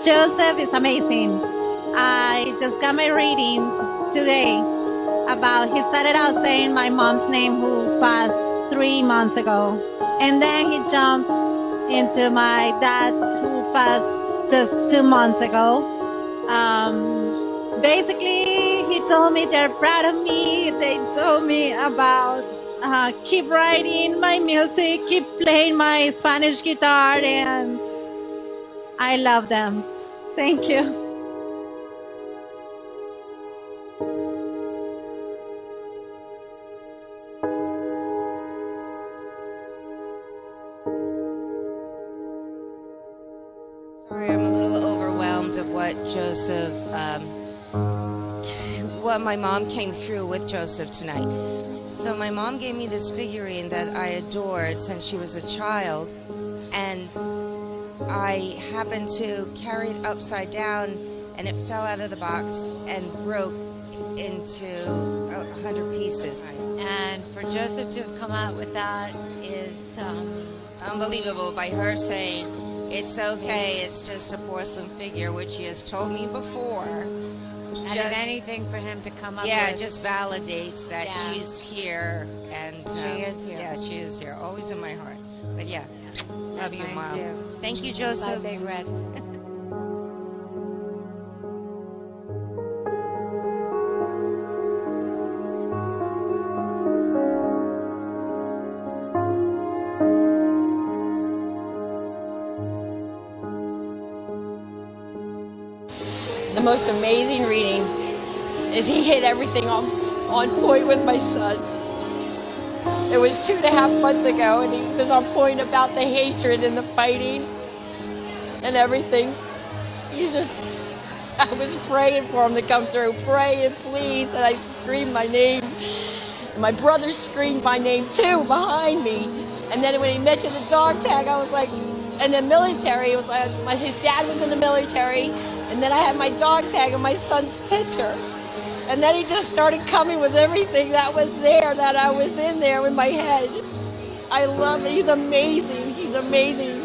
Joseph is amazing. I just got my reading today about, he started out saying my mom's name who passed 3 months ago. And then he jumped into my dad's who passed just 2 months ago. Basically, he told me they're proud of me. They told me about keep writing my music, keep playing my Spanish guitar, and I love them. Thank you. Sorry, I'm a little overwhelmed of what Joseph, what my mom came through with Joseph tonight. So my mom gave me this figurine that I adored since she was a child, and I happened to carry it upside down, and it fell out of the box and broke into 100 pieces. And for Joseph to have come out with that is unbelievable, by her saying, it's okay, it's just a porcelain figure, which he has told me before. And if anything for him to come up yeah, with, just validates that she's here. And she is here. Yeah, she is here, always in my heart. But yeah, love you, mine Mom. too. Thank you, Joseph. Big Red. The most amazing reading is he hit everything on point with my son. It was 2.5 months ago, and he was on point about the hatred and the fighting and everything. I was praying for him to come through, praying, please, and I screamed my name. And my brother screamed my name too behind me. And then when he mentioned the dog tag, I was like, in the military, it was like his dad was in the military. And then I had my dog tag and my son's picture. And then he just started coming with everything that was there, that I was in there with my head. I love it. He's amazing. He's amazing.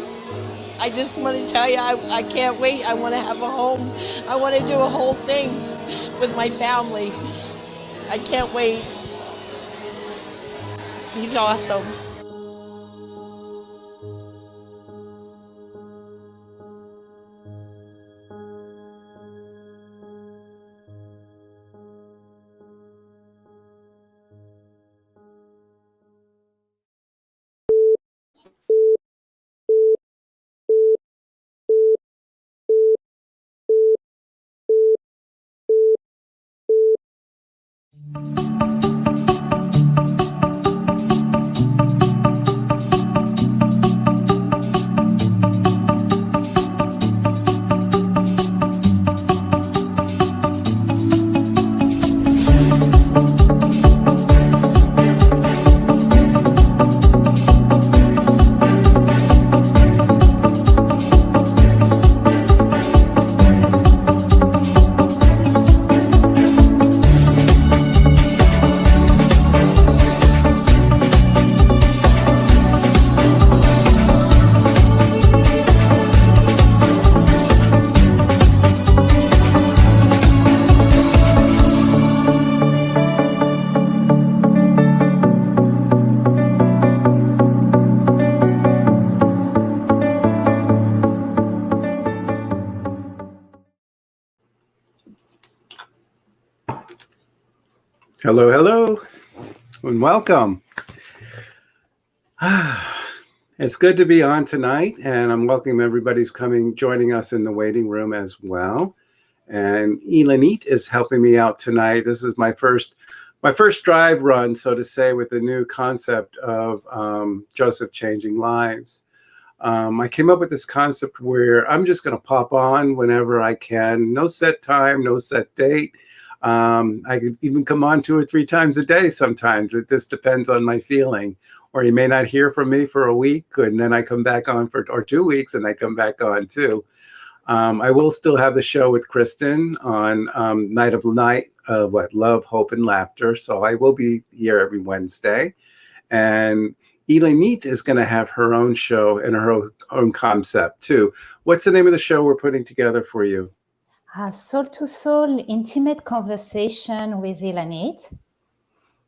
I just want to tell you, I can't wait. I want to have a home. I want to do a whole thing with my family. I can't wait. He's awesome. Hello, hello, and welcome. It's good to be on tonight, and I'm welcoming everybody's joining us in the waiting room as well. And Elenite is helping me out tonight. This is my first drive run, so to say, with the new concept of Joseph changing lives. I came up with this concept where I'm just going to pop on whenever I can. No set time, no set date. I could even come on 2 or 3 times a day sometimes. It just depends on my feeling. Or you may not hear from me for a week, and then I come back on or 2 weeks, and I come back on too. I will still have the show with Kristen on Night of Love, Hope, and Laughter. So I will be here every Wednesday. And Elenit is going to have her own show and her own concept too. What's the name of the show we're putting together for you? Soul to Soul, intimate conversation with Elenit.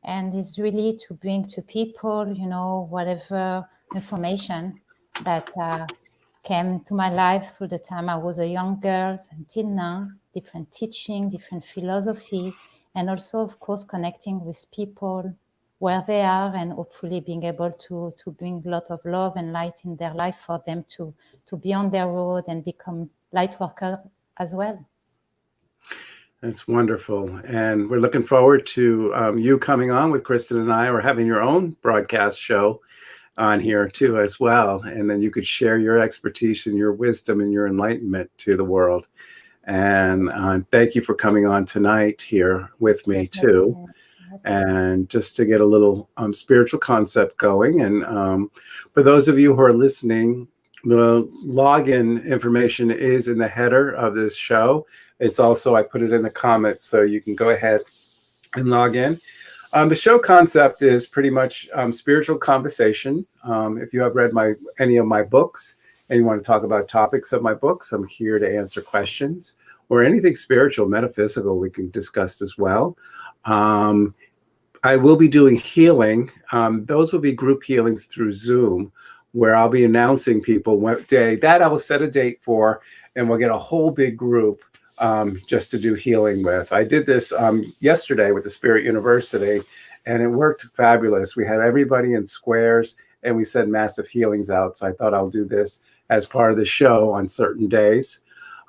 And it's really to bring to people, whatever information that came to my life through the time I was a young girl until now, different teaching, different philosophy, and also, of course, connecting with people where they are and hopefully being able to bring a lot of love and light in their life for them to be on their road and become light worker as well. That's wonderful. And we're looking forward to you coming on with Kristen and I, or having your own broadcast show on here too as well. And then you could share your expertise and your wisdom and your enlightenment to the world. And thank you for coming on tonight here with me too. And just to get a little spiritual concept going. And for those of you who are listening, the login information is in the header of this show. It's also, I put it in the comments, so you can go ahead and log in. The show concept is pretty much spiritual conversation. If you have read any of my books and you want to talk about topics of my books, I'm here to answer questions, or anything spiritual, metaphysical, we can discuss as well. I will be doing healing. Those will be group healings through Zoom, where I'll be announcing people what day. That I will set a date for, and we'll get a whole big group just to do healing with. I did this yesterday with the Spirit University, and it worked fabulous. We had everybody in squares, and we sent massive healings out. So I thought I'll do this as part of the show on certain days.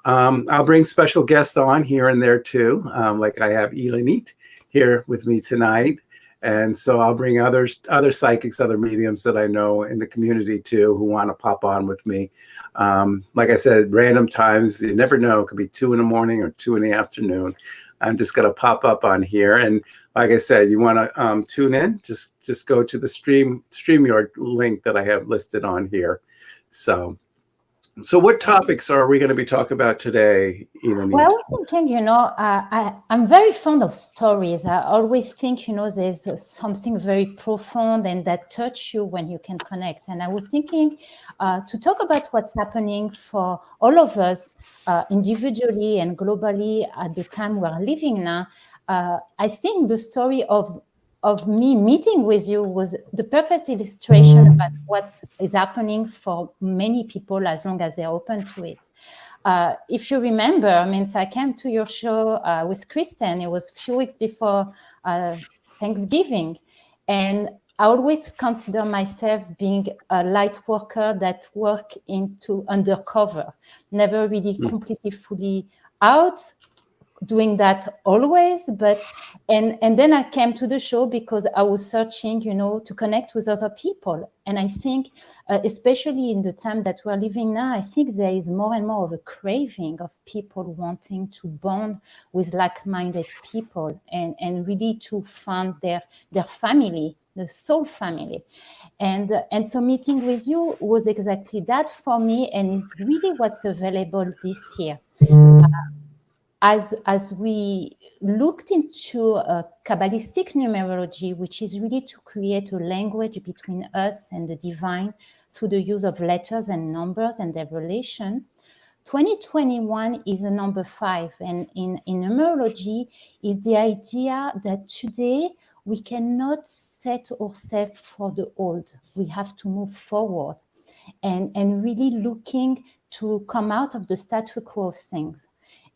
I'll bring special guests on here and there too, like I have Elenit here with me tonight. And so I'll bring other psychics, other mediums that I know in the community too, who want to pop on with me. Like I said, random times, you never know. It could be 2 a.m. or 2 p.m. I'm just going to pop up on here. And like I said, you want to tune in, just go to the StreamYard link that I have listed on here. So what topics are we going to be talking about today, Elenit? Well, I was thinking, I'm very fond of stories. I always think, there's something very profound and that touch you when you can connect. And I was thinking to talk about what's happening for all of us individually and globally at the time we're living now. I think the story of me meeting with you was the perfect illustration about what is happening for many people as long as they're open to it. If you remember, I came to your show with Kristen. It was a few weeks before Thanksgiving. And I always consider myself being a light worker that work into undercover, never really completely fully out, doing that always, and then I came to the show because I was searching, to connect with other people. And I think, especially in the time that we're living now, I think there is more and more of a craving of people wanting to bond with like-minded people and really to find their family, the soul family. And so meeting with you was exactly that for me, and is really what's available this year. As we looked into Kabbalistic numerology, which is really to create a language between us and the divine through the use of letters and numbers and their relation, 2021 is a number 5. And in numerology is the idea that today we cannot set ourselves for the old. We have to move forward and really looking to come out of the status quo of things.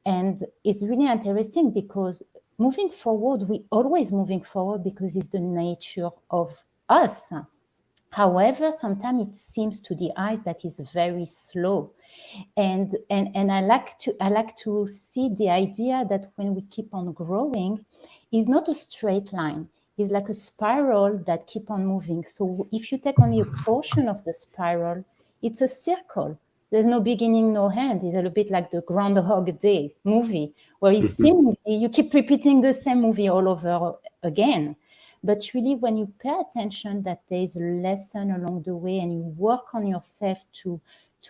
And it's really interesting because moving forward, we always moving forward because it's the nature of us. However, sometimes it seems to the eyes that is very slow. And I like to see the idea that when we keep on growing, it's not a straight line. It's like a spiral that keep on moving. So if you take only a portion of the spiral, it's a circle. There's no beginning, no end. It's a little bit like the Groundhog Day movie, where it's seemingly you keep repeating the same movie all over again. But really, when you pay attention that there is a lesson along the way and you work on yourself to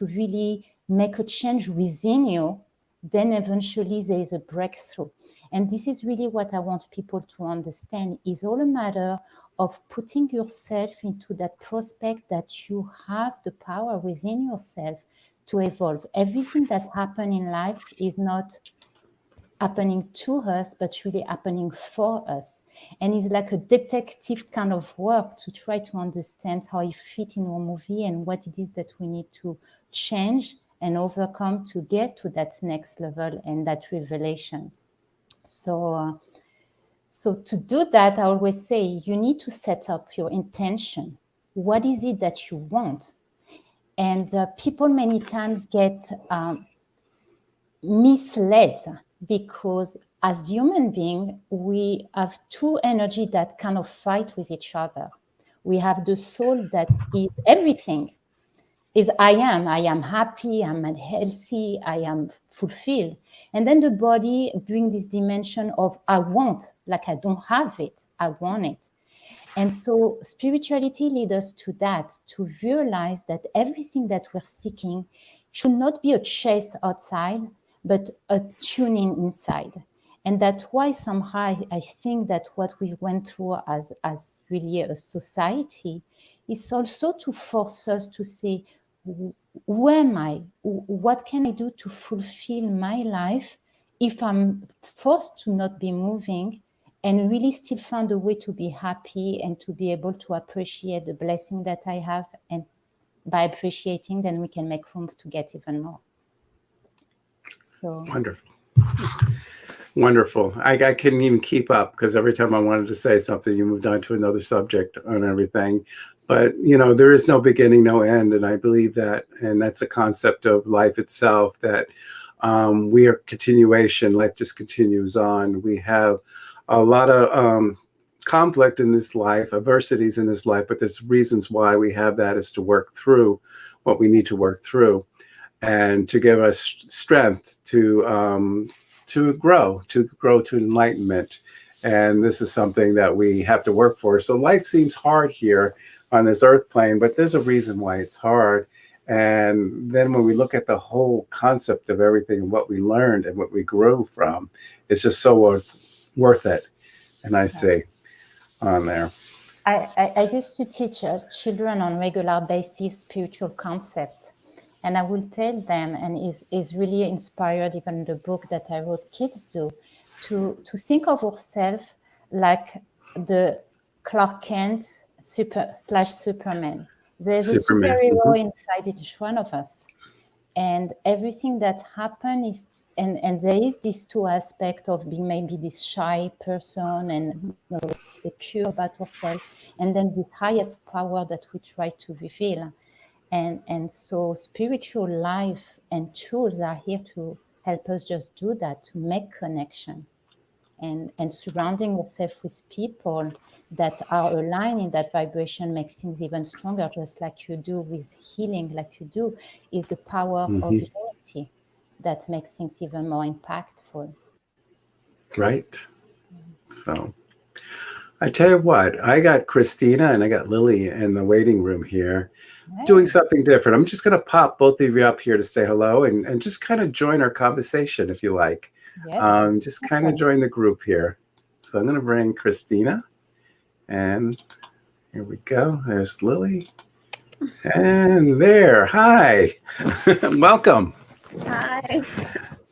really make a change within you, then eventually there is a breakthrough. And this is really what I want people to understand, is all a matter of putting yourself into that prospect that you have the power within yourself to evolve. Everything that happens in life is not happening to us, but really happening for us. And it's like a detective kind of work to try to understand how it fits in our movie and what it is that we need to change and overcome to get to that next level and that revelation. So to do that, I always say you need to set up your intention. What is it that you want? And people many times get misled, because as human beings, we have two energies that kind of fight with each other. We have the soul that is everything, is I am happy, I'm healthy, I am fulfilled. And then the body brings this dimension of I want, like I don't have it, I want it. And so spirituality leads us to that, to realize that everything that we're seeking should not be a chase outside, but a tuning inside. And that's why somehow I think that what we went through as really a society is also to force us to say, who am I? What can I do to fulfill my life if I'm forced to not be moving, and really still find a way to be happy and to be able to appreciate the blessing that I have. And by appreciating, then we can make room to get even more. So Wonderful. Wonderful. I couldn't even keep up, because every time I wanted to say something, you moved on to another subject on everything. But, there is no beginning, no end. And I believe that, and that's the concept of life itself, that we are continuation. Life just continues on. We have a lot of conflict in this life, adversities in this life, but there's reasons why we have that, is to work through what we need to work through, and to give us strength to grow to enlightenment. And this is something that we have to work for. So life seems hard here on this earth plane, but there's a reason why it's hard. And then when we look at the whole concept of everything and what we learned and what we grew from, it's just so worth it. And I say on there. I used to teach children on regular basis spiritual concept. And I will tell them, and is really inspired even the book that I wrote, Kids Do, to think of ourselves like the Clark Kent Superman. There's a superhero inside each one of us. And everything that happened is, and there is these two aspects of being maybe this shy person and secure about ourselves, and then this highest power that we try to reveal. And so spiritual life and tools are here to help us just do that, to make connection, and surrounding yourself with people that are aligned in that vibration makes things even stronger, just like you do with healing, like you do, is the power of unity that makes things even more impactful. Right. So I tell you what, I got Christina and I got Lily in the waiting room here, doing something different. I'm just going to pop both of you up here to say hello and just kind of join our conversation if you like. Just kind of join the group here. So I'm going to bring Christina, and here we go. There's Lily. And there. Hi. Welcome. Hi.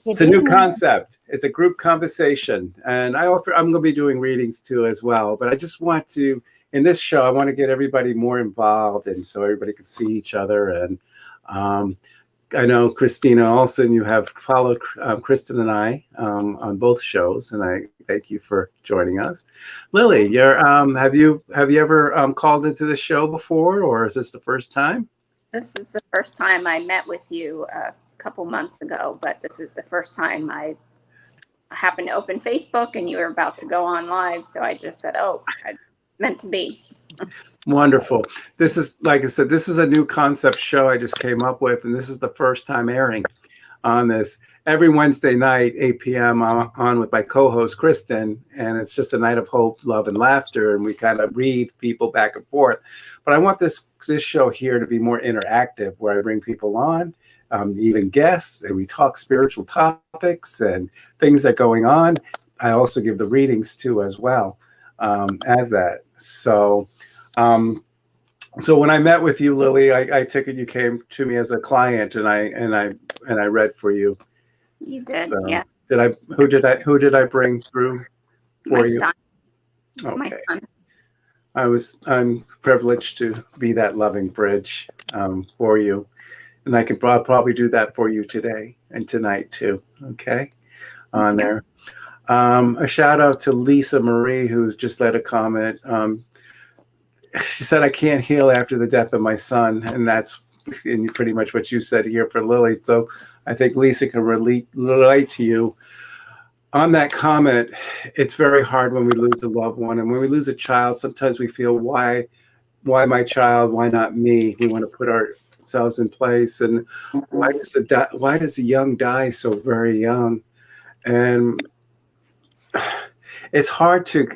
It's a new concept. It's a group conversation. And I'm going to be doing readings too as well. But I just want to, in this show, I want to get everybody more involved, and so everybody can see each other. And I know, Christina Olsen, you have followed Kristen and I on both shows, and I thank you for joining us. Lily, you're have you ever called into the show before, or is this the first time? This is the first time. I met with you a couple months ago, but this is the first time I happened to open Facebook and you were about to go on live. So I just said, oh, it's meant to be. Wonderful. This is, like I said, this is a new concept show I just came up with, and this is the first time airing on this. Every Wednesday night, 8 p.m. on with my co-host, Kristen, and it's just a night of hope, love, and laughter, and we kind of read people back and forth. But I want this show here to be more interactive, where I bring people on, even guests, and we talk spiritual topics and things that are going on. I also give the readings too as well, as that. So so when I met with you, Lily, I take it you came to me as a client, and I read for you. You did, So yeah. who did I bring through My for you? son. My Okay. son. I'm privileged to be that loving bridge for you, and I'll probably do that for you today and tonight too. Okay, on there. A shout out to Lisa Marie, who just left a comment. She said, "I can't heal after the death of my son," and that's pretty much what you said here for Lily. So I think Lisa can relate to you. On that comment, it's very hard when we lose a loved one, and when we lose a child, sometimes we feel, why my child, why not me? We want to put ourselves in place, and why does the young die so very young? And it's hard to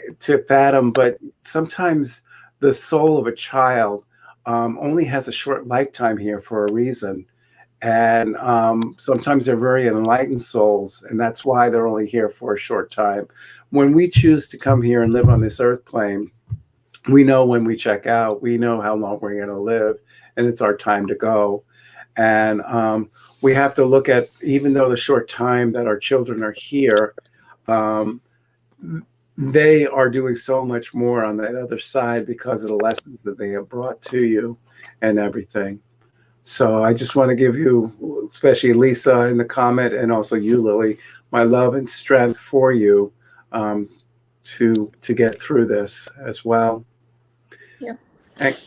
fathom, but sometimes the soul of a child only has a short lifetime here for a reason. And sometimes they're very enlightened souls, and that's why they're only here for a short time. When we choose to come here and live on this earth plane, we know when we check out, we know how long we're going to live, and it's our time to go. And we have to look at, even though the short time that our children are here, they are doing so much more on that other side because of the lessons that they have brought to you and everything. So I just want to give you, especially Lisa in the comment, and also you, Lily, my love and strength for you to get through this as well. Yeah.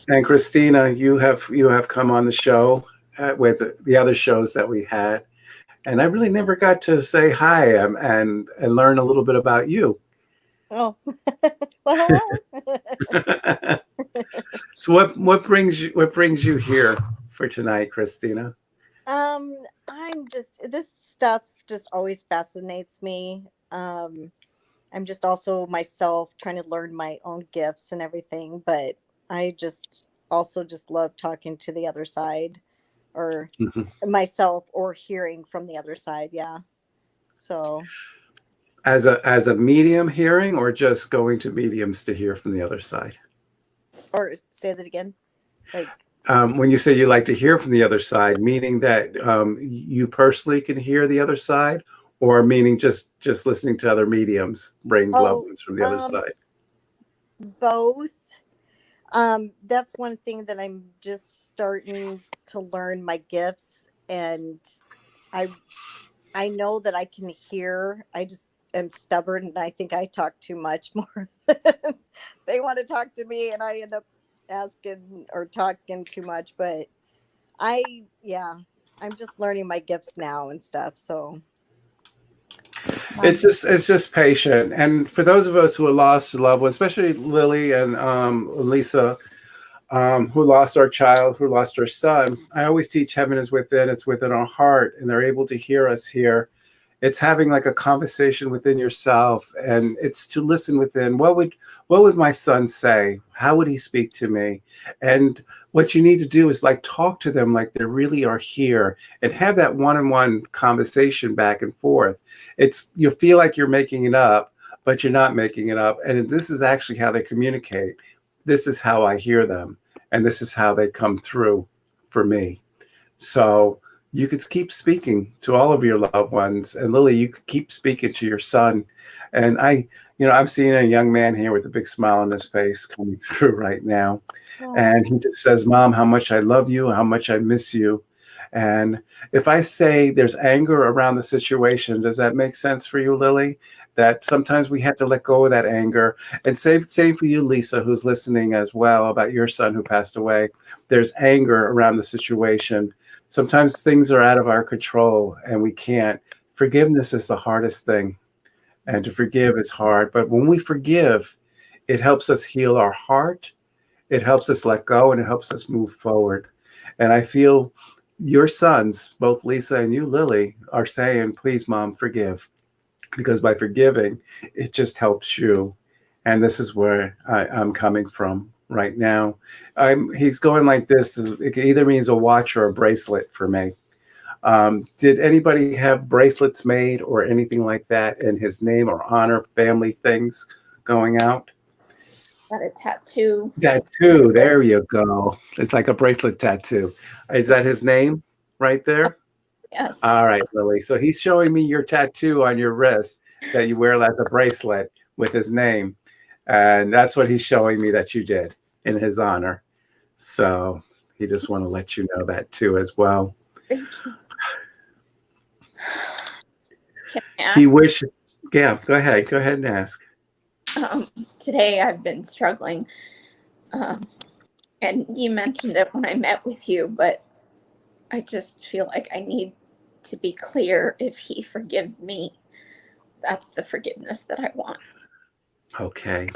And Christina, you have come on the show with the other shows that we had, and I really never got to say hi and learn a little bit about you. Oh, well, hello. So what brings you here for tonight, Christina? This stuff just always fascinates me. I'm just also myself trying to learn my own gifts and everything, but I just also just love talking to the other side, or myself, or hearing from the other side. Yeah. So As a medium hearing, or just going to mediums to hear from the other side? or say that again. Like, when you say you like to hear from the other side, meaning that you personally can hear the other side, or meaning just listening to other mediums bring loved ones from the other side? Both. That's one thing that I'm just starting to learn my gifts, and I know that I can hear. I just am stubborn, and I think I talk too much more. They want to talk to me, and I end up asking or talking too much. But I'm just learning my gifts now and stuff. So it's just patient. And for those of us who have lost a loved one, especially Lily and Lisa, who lost our child, who lost our son, I always teach heaven is within, it's within our heart, and they're able to hear us here. It's having like a conversation within yourself, and it's to listen within. What would my son say? How would he speak to me? And what you need to do is like talk to them like they really are here, and have that one-on-one conversation back and forth. You feel like you're making it up, but you're not making it up. And this is actually how they communicate. This is how I hear them, and this is how they come through for me. So you could keep speaking to all of your loved ones. And Lily, you could keep speaking to your son. And I'm seeing a young man here with a big smile on his face coming through right now. Oh. And he just says, Mom, how much I love you, how much I miss you. And if I say there's anger around the situation, does that make sense for you, Lily? That sometimes we have to let go of that anger. And same for you, Lisa, who's listening as well, about your son who passed away. There's anger around the situation. Sometimes things are out of our control and we can't. Forgiveness is the hardest thing. And to forgive is hard. But when we forgive, it helps us heal our heart. It helps us let go, and it helps us move forward. And I feel your sons, both Lisa and you, Lily, are saying, please, Mom, forgive. Because by forgiving, it just helps you. And this is where I'm coming from right now. He's going like this. It either means a watch or a bracelet for me. Did anybody have bracelets made or anything like that in his name or honor, family things going out? Got a tattoo. Tattoo. There you go. It's like a bracelet tattoo. Is that his name right there? Yes. All right, Lily. So he's showing me your tattoo on your wrist that you wear as a bracelet with his name. And that's what he's showing me that you did in his honor. So he just want to let you know that too as well. Thank you. Can I ask? He wishes, yeah, go ahead and ask. Today I've been struggling. And you mentioned it when I met with you, but I just feel like I need to be clear if he forgives me. That's the forgiveness that I want. Okay.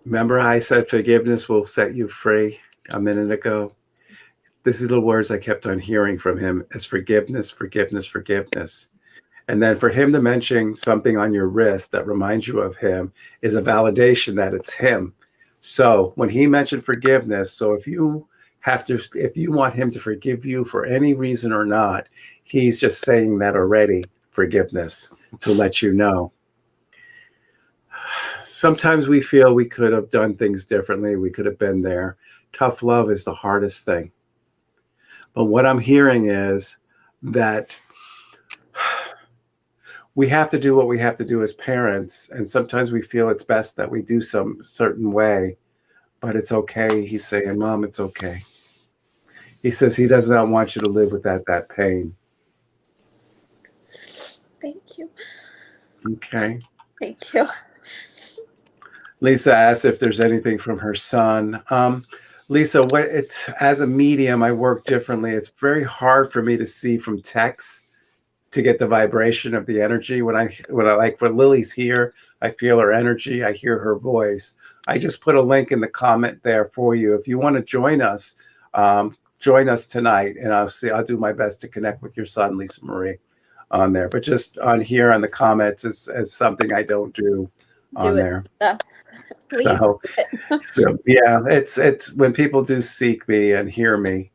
Remember I said forgiveness will set you free a minute ago? This is the words I kept on hearing from him as forgiveness, forgiveness, forgiveness. And then for him to mention something on your wrist that reminds you of him is a validation that it's him. So when he mentioned forgiveness, so if you want him to forgive you for any reason or not, he's just saying that already, forgiveness, to let you know. Sometimes we feel we could have done things differently. We could have been there. Tough love is the hardest thing. But what I'm hearing is that we have to do what we have to do as parents. And sometimes we feel it's best that we do some certain way, but it's okay. He's saying, Mom, it's okay. He says he does not want you to live with that pain. Thank you. Okay. Thank you. Lisa asked if there's anything from her son. Lisa, as a medium, I work differently. It's very hard for me to see from text to get the vibration of the energy. When I like for Lily's here, I feel her energy. I hear her voice. I just put a link in the comment there for you. If you want to join us tonight, and I'll do my best to connect with your son, Lisa Marie, on there. But just on here on the comments is something I don't do on there. Please. So yeah, it's when people do seek me and hear me,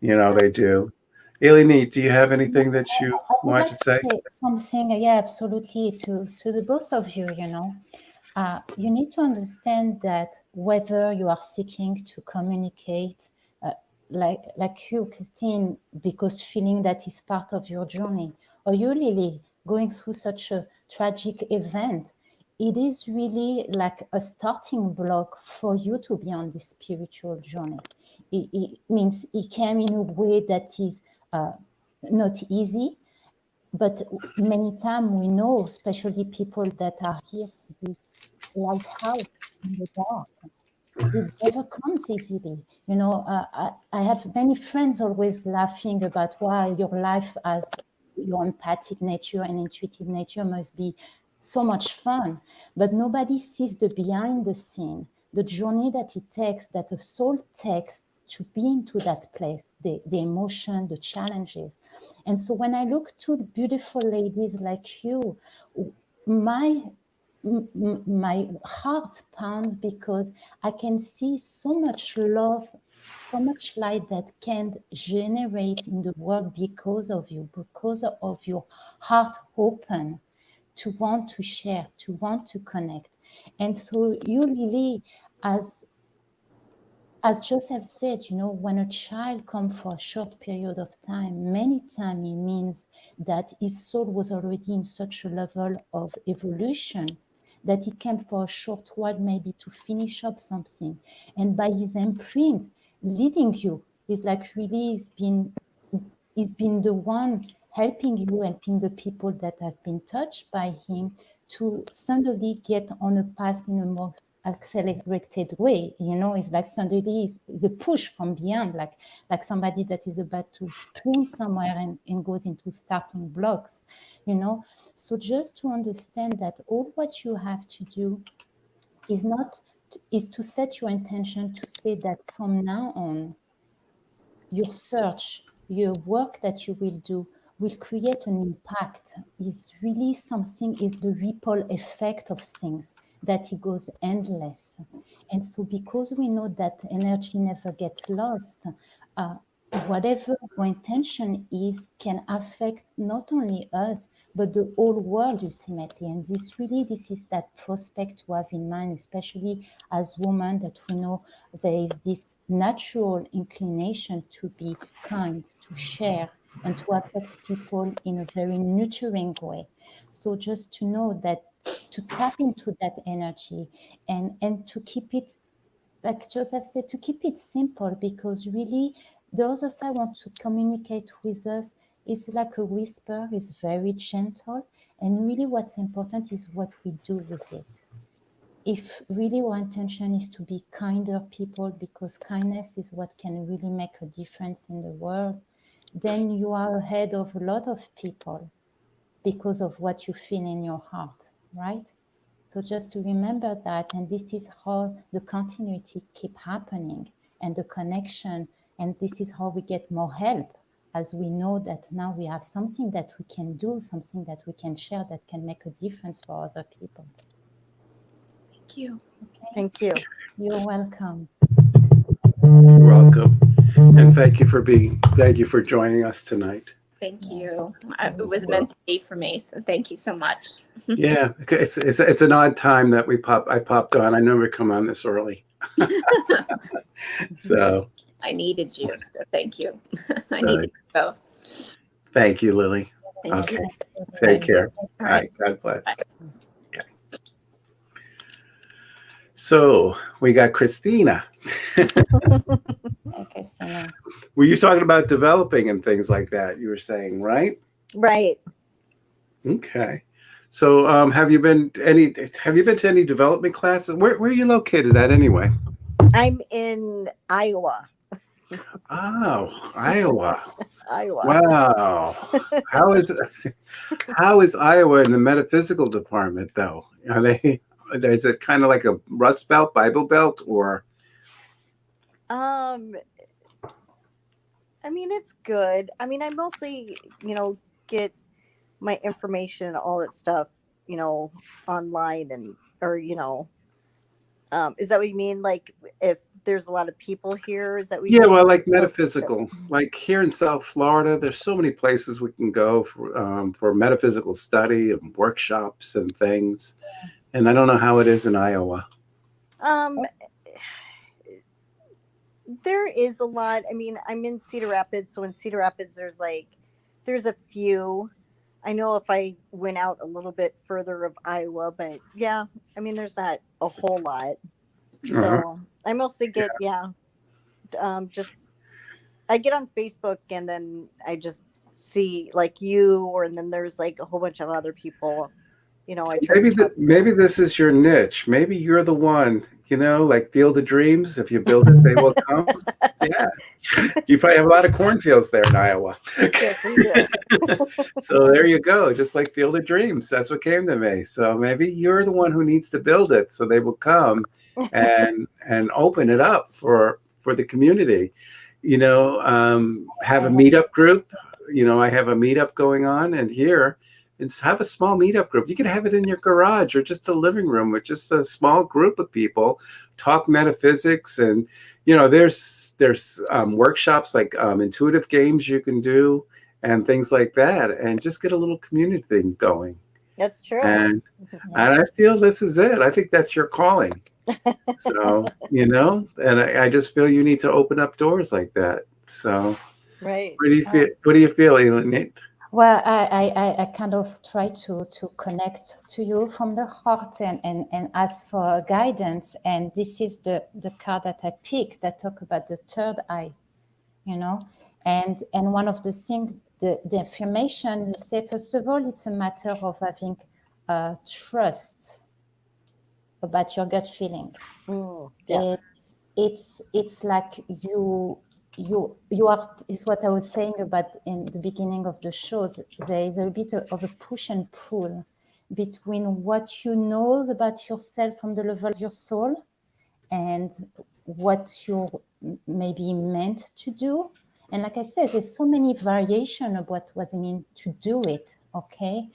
they do. Elinette, do you have anything that you want to say? Something, yeah, absolutely. To the both of you, you need to understand that whether you are seeking to communicate, like you, Christine, because feeling that is part of your journey, or you, Lily, going through such a tragic event, it is really like a starting block for you to be on this spiritual journey. It means it came in a way that is not easy, but many times we know, especially people that are here to be lighthouse in the dark, it never comes easily. I have many friends always laughing about why your life as your empathic nature and intuitive nature must be so much fun, but nobody sees the behind the scene, the journey that it takes, that a soul takes to be into that place, the emotion, the challenges. And so when I look to beautiful ladies like you, my heart pounds because I can see so much love, so much light that can generate in the world because of you, because of your heart open to want to share, to want to connect. And so you, Lily, as Joseph said, when a child comes for a short period of time, many times it means that his soul was already in such a level of evolution that he came for a short while maybe to finish up something. And by his imprint, leading you is like really he's been the one helping you, helping the people that have been touched by him to suddenly get on a path in a more accelerated way. It's like suddenly is a push from beyond, like somebody that is about to sprint somewhere and goes into starting blocks, So just to understand that all what you have to do is to set your intention to say that from now on, your search, your work that you will do will create an impact. Is really something, is the ripple effect of things, that it goes endless. And so because we know that energy never gets lost, whatever our intention is can affect not only us, but the whole world ultimately. And this is that prospect to have in mind, especially as women, that we know there is this natural inclination to be kind, to share, and to affect people in a very nurturing way. So just to know that, to tap into that energy and to keep it, like Joseph said, to keep it simple, because really the other side want to communicate with us is like a whisper, is very gentle, and really what's important is what we do with it. If really our intention is to be kinder people, because kindness is what can really make a difference in the world, then you are ahead of a lot of people because of what you feel in your heart, right? So just to remember that, and this is how the continuity keep happening and the connection, and this is how we get more help, as we know that now we have something that we can do, something that we can share that can make a difference for other people. Thank you. Okay? Thank you. You're welcome. You're welcome. And thank you for joining us tonight. Thank Yes. you. It was meant to be for me, so thank you so much. Yeah, it's an odd time that I popped on. I never come on this early. So I needed you, so thank you. I needed you both. thank you, Lily. Thank Okay. you. Take care. All All right. right. God bless. Okay. So we got Christina. Hi, Christina. Were you talking about developing and things like that? You were saying, right? Right. Okay. So have you been to any development classes? Where are you located at anyway? I'm in Iowa. Oh, Iowa. Iowa. Wow. How is Iowa in the metaphysical department though? Is it kind of like a Rust Belt, Bible Belt, or? I mean, it's good. I mean, I mostly, get my information and all that stuff, online is that what you mean? Like if there's a lot of people here, is that what you Yeah, mean? well, like Okay, good. metaphysical. Like here in South Florida, there's so many places we can go for metaphysical study and workshops and things. And I don't know how it is in Iowa. There is a lot. I mean, I'm in Cedar Rapids, so in Cedar Rapids there's a few. I know if I went out a little bit further of Iowa, but yeah, I mean, there's not a whole lot. So I mostly get, just I get on Facebook and then I just see like you, and then there's like a whole bunch of other people. I try to talk to. Maybe this is your niche. Maybe you're the one, like Field of Dreams. If you build it, they will come. Yeah. You probably have a lot of cornfields there in Iowa. Yes, we do. So there you go. Just like Field of Dreams. That's what came to me. So maybe you're the one who needs to build it so they will come and open it up for the community. Have a meetup group. I have a meetup going on, and here, and have a small meetup group. You can have it in your garage or just a living room with just a small group of people, talk metaphysics, and there's workshops like intuitive games you can do and things like that, and just get a little community thing going. That's true. And I feel this is it. I think that's your calling. So, and I just feel you need to open up doors like that. So, right. What do you feel, Elaine? Well, I kind of try to connect to you from the heart and ask for guidance. And this is the card that I picked that talk about the third eye, and one of the things, the affirmation, they say, first of all, it's a matter of having trust about your gut feeling. Yes. It's like you are, is what I was saying about in the beginning of the show. There is a bit of a push and pull between what you know about yourself from the level of your soul and what you're maybe meant to do. And like I said, there's so many variations of what it means to do it, okay?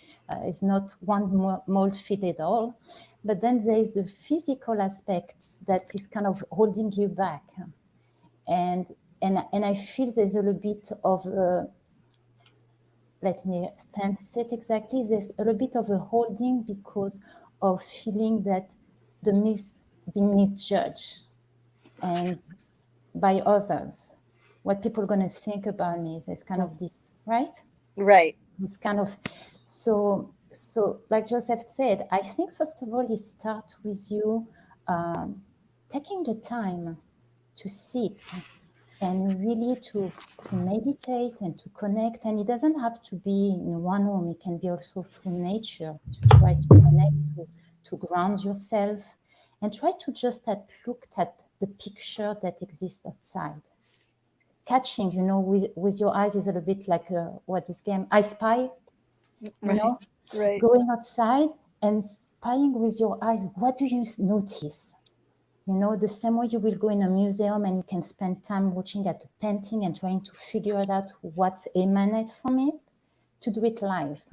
It's not one mold fit all. But then there is the physical aspect that is kind of holding you back. And and I feel there's a little bit of let me say it exactly. There's a little bit of a holding because of feeling that being misjudged and by others, what people are going to think about me. There's kind of this, right? Right. It's kind of so like Joseph said, I think first of all it starts with you taking the time to sit and really to meditate and to connect. And it doesn't have to be in one room, it can be also through nature, to try to connect, to ground yourself, and try to just look at the picture that exists outside. Catching, with your eyes is a little bit like what this game, I Spy, Right. going outside and spying with your eyes. What do you notice? The same way you will go in a museum and you can spend time watching at a painting and trying to figure out what emanates from it, to do it live.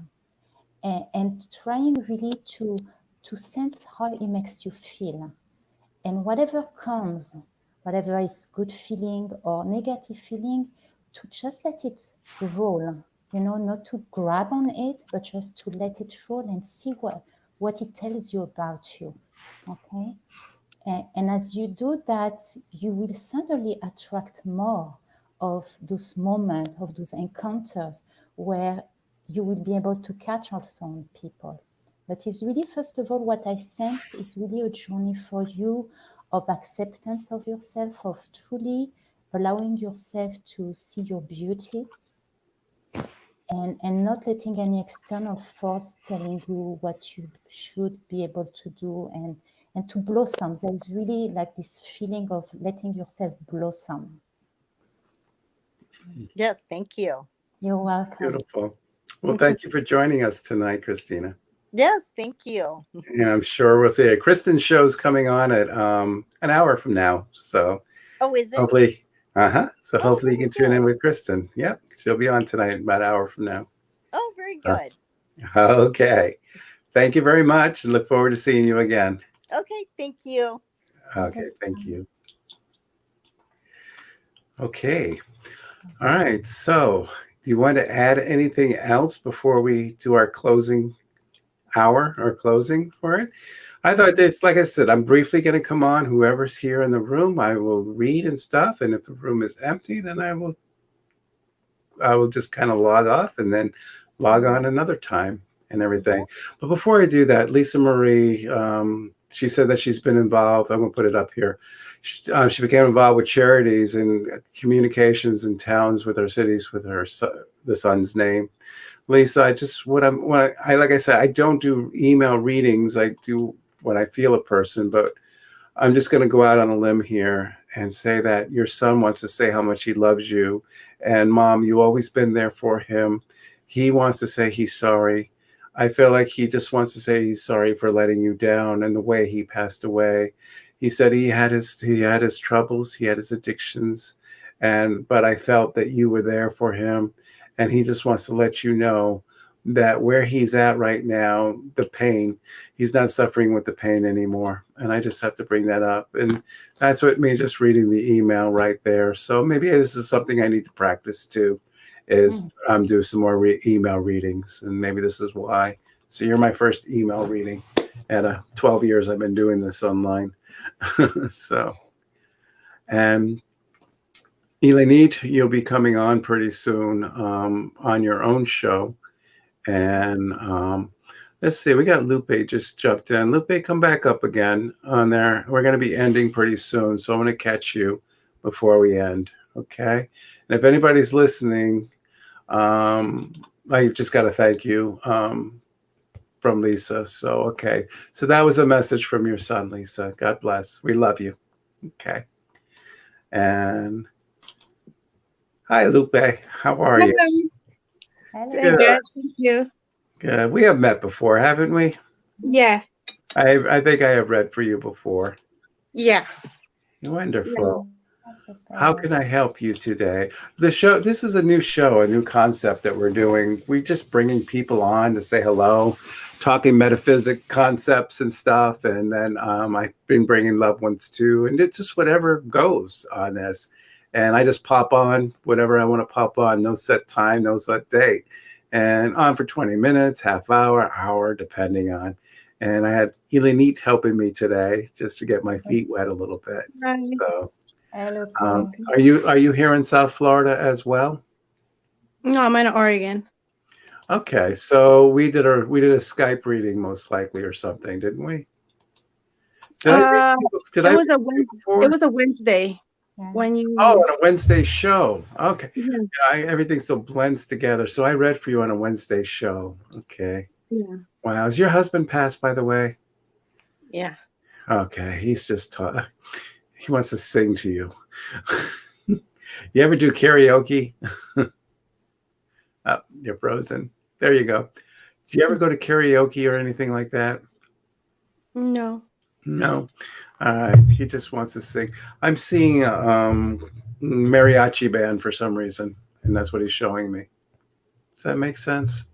And trying really to sense how it makes you feel. And whatever comes, whatever is good feeling or negative feeling, to just let it roll, not to grab on it, but just to let it roll and see what it tells you about you, okay? And as you do that, you will suddenly attract more of those moments, of those encounters where you will be able to catch also on people. But it's really, first of all, what I sense is really a journey for you of acceptance of yourself, of truly allowing yourself to see your beauty, and not letting any external force telling you what you should be able to do and to blossom. There's really like this feeling of letting yourself blossom. Yes, thank you. You're welcome. Beautiful. Well, thank you for joining us tonight, Christina. Yes, thank you. And I'm sure we'll see a Kristen show's coming on at an hour from now. So Oh, is it? hopefully, So hopefully you very can tune in good. with Kristen. Yep, she'll be on tonight about an hour from now. Oh, very good. Okay. Thank you very much. Look forward to seeing you again. Okay, thank you. Okay, thank you. Okay. All right. So, do you want to add anything else before we do our closing hour or closing for it? I thought this, like I said, I'm briefly going to come on. Whoever's here in the room, I will read and stuff. And if the room is empty, then I will just kind of log off and then log on another time and everything. But before I do that, Lisa Marie, she said that she's been involved. I'm going to put it up here. She became involved with charities and communications in towns with her cities with her the son's name. Lisa, like I said, I don't do email readings. I do when I feel a person, but I'm just going to go out on a limb here and say that your son wants to say how much he loves you. And Mom, you've always been there for him. He wants to say he's sorry. I feel like he just wants to say he's sorry for letting you down and the way he passed away. He said he had his troubles, he had his addictions, but I felt that you were there for him, and he just wants to let you know that where he's at right now, the pain, he's not suffering with the pain anymore. And I just have to bring that up. And that's what me just reading the email right there. So maybe this is something I need to practice too, is do some more email readings. And maybe this is why. So you're my first email reading at 12 years I've been doing this online. So, and Elenit, you'll be coming on pretty soon on your own show. And let's see, we got Lupe just jumped in. Lupe, come back up again on there. We're going to be ending pretty soon, so I'm going to catch you before we end, okay? And if anybody's listening, I just got to thank you from Lisa. So, okay. So that was a message from your son, Lisa. God bless. We love you. Okay. And hi, Lupe. How are you? Hello. Good. Thank you. Good. We have met before, haven't we? Yes. I think I have read for you before. Yeah. Wonderful. How can I help you today? This is a new show, a new concept that we're doing. We're just bringing people on to say hello, talking metaphysic concepts and stuff. And then I've been bringing loved ones too. And it's just whatever goes on this. and I just pop on whatever I want to pop on. No set time, no set date, and on for 20 minutes, half hour, depending on. And I had Elenite helping me today just to get my feet wet a little bit. Right. So, Hello, Colin. are you here in South Florida as well? No, I'm in Oregon. Okay, so we did a Skype reading most likely or something, didn't we? Did I read you before? It was a Wednesday Yeah. when you. Oh, on a Wednesday show. Okay. Yeah. Yeah, everything so blends together. So I read for you on a Wednesday show. Okay. Yeah. Wow. Is your husband passed, by the way? Yeah. Okay. He's just he wants to sing to you. You ever do karaoke? Oh, you're frozen. There you go. Do you ever go to karaoke or anything like that? No. No. All right. He just wants to sing. I'm seeing a mariachi band for some reason, and that's what he's showing me. Does that make sense?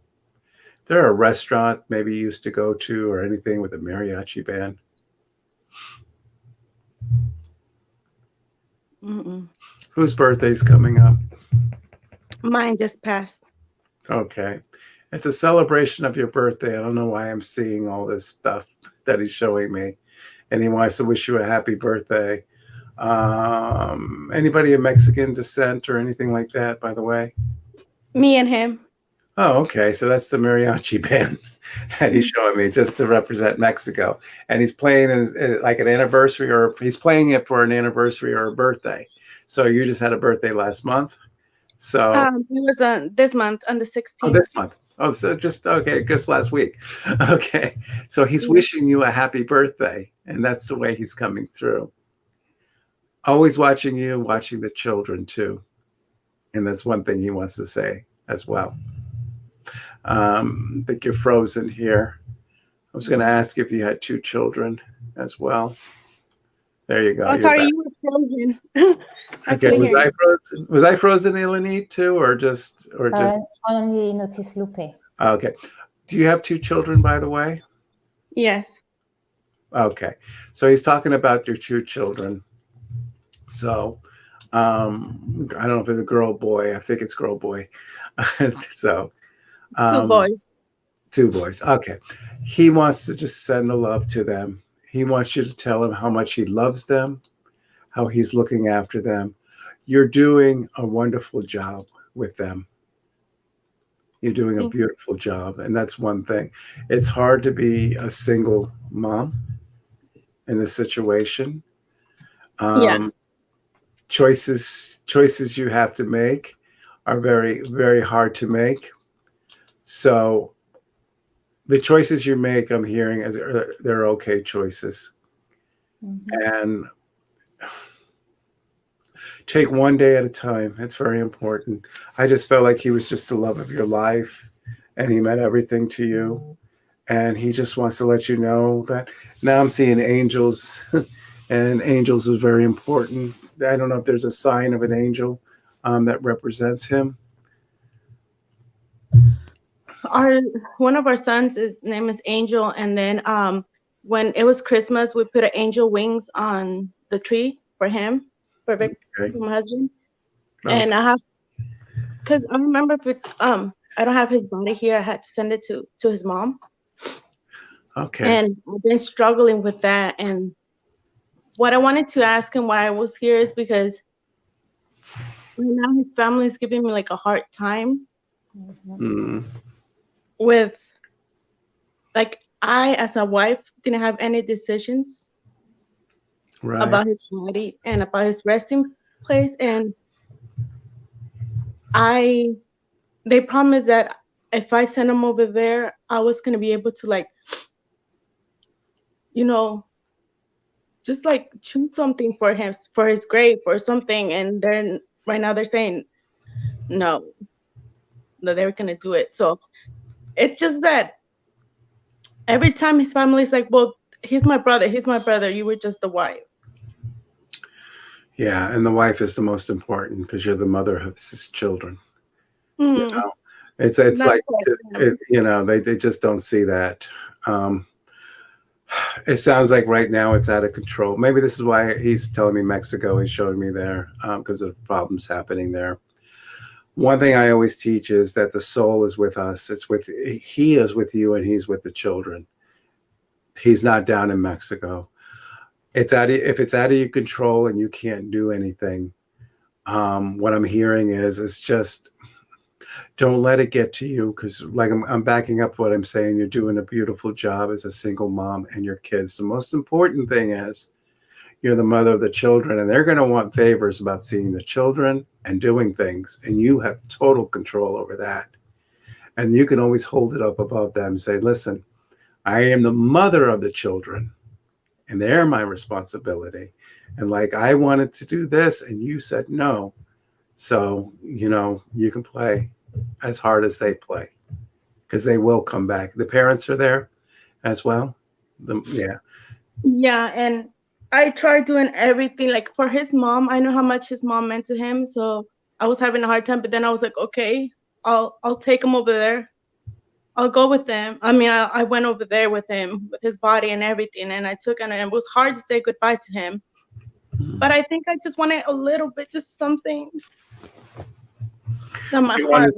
There a restaurant maybe you used to go to or anything with a mariachi band? Mm-mm. Whose birthday's coming up? Mine just passed. Okay. It's a celebration of your birthday. I don't know why I'm seeing all this stuff that he's showing me. And he wants to wish you a happy birthday. Anybody of Mexican descent or anything like that, by the way? Me and him. Oh, okay. So that's the mariachi band that he's showing me just to represent Mexico. And he's playing like an anniversary, or he's playing it for an anniversary or a birthday. So you just had a birthday last month. So It was this month on the 16th. Oh, this month. Oh, so just last week. Okay. So he's wishing you a happy birthday, and that's the way he's coming through. Always watching you, watching the children too. And that's one thing he wants to say as well. I think you're frozen here. I was going to ask if you had 2 children as well. There you go. Oh, sorry, you were frozen. Okay, was I frozen, Elenite, too, or just? Only notice Lupe. Okay. Do you have 2 children, by the way? Yes. Okay. So he's talking about your 2 children. So I don't know if it's a girl, boy. I think it's girl, boy. So 2 boys. 2 boys. Okay. He wants to just send the love to them. He wants you to tell him how much he loves them, how he's looking after them. You're doing a wonderful job with them. You're doing a beautiful job. And that's one thing. It's hard to be a single mom in this situation. Choices you have to make are very, very hard to make. So the choices you make, I'm hearing, as they're okay choices. Mm-hmm. And take one day at a time. It's very important. I just felt like he was just the love of your life, and he meant everything to you. And he just wants to let you know that now I'm seeing angels, and angels is very important. I don't know if there's a sign of an angel that represents him. One of our sons, his name is Angel, and then when it was Christmas, we put an angel wings on the tree for him, for my husband. Okay. And because I remember I don't have his body here. I had to send it to his mom. Okay. And I've been struggling with that. And what I wanted to ask him why I was here is because right now his family is giving me like a hard time. Mm-hmm. With, like, I as a wife didn't have any decisions about his body and about his resting place, and they promised that if I sent him over there, I was gonna be able to, like, just like choose something for him, for his grave or something, and then right now they're saying no, they're gonna do it. So it's just that every time his family's like, well, he's my brother, you were just the wife. Yeah, and the wife is the most important because you're the mother of his children. It's like, they just don't see that. It sounds like right now it's out of control. Maybe this is why he's telling me Mexico. He's showing me there because of problems happening there. One thing I always teach is that the soul is with us. He is with you, and he's with the children. He's not down in Mexico. If it's out of your control and you can't do anything, what I'm hearing is it's just don't let it get to you, because like I'm backing up what I'm saying. You're doing a beautiful job as a single mom and your kids. The most important thing is you're the mother of the children, and they're going to want favors about seeing the children and doing things, and you have total control over that. And you can always hold it up above them and say, listen, I am the mother of the children, and they're my responsibility. And like, I wanted to do this, and you said no. So, you can play as hard as they play, because they will come back. The parents are there as well. Yeah, and I tried doing everything. Like for his mom, I know how much his mom meant to him, so I was having a hard time. But then I was like, okay, I'll take him over there. I'll go with them. I mean, I went over there with him, with his body and everything, and I took him, and it was hard to say goodbye to him. But I think I just wanted a little bit, just something that my heart.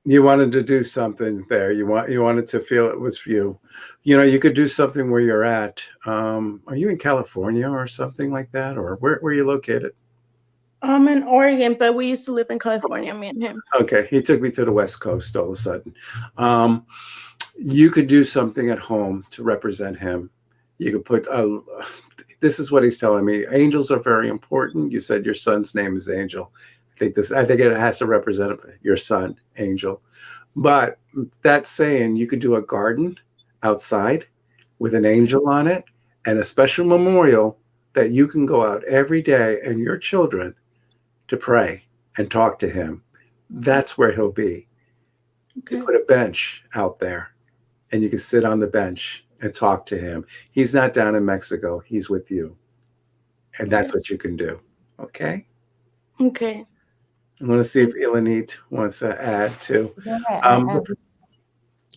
You wanted to do something there. You wanted to feel it was for you. You could do something where you're at. Are you in California or something like that, or where are you located? I'm in Oregon, but we used to live in California, me and him. Okay, he took me to the West Coast all of a sudden. You could do something at home to represent him. You could put. This is what he's telling me. Angels are very important. You said your son's name is Angel. I think it has to represent your son, Angel. But that's saying you could do a garden outside with an angel on it and a special memorial that you can go out every day and your children to pray and talk to him. That's where he'll be. Okay. You put a bench out there and you can sit on the bench and talk to him. He's not down in Mexico. He's with you. And that's what you can do. Okay? Okay. I'm going to see if Ilanit wants to add to. Go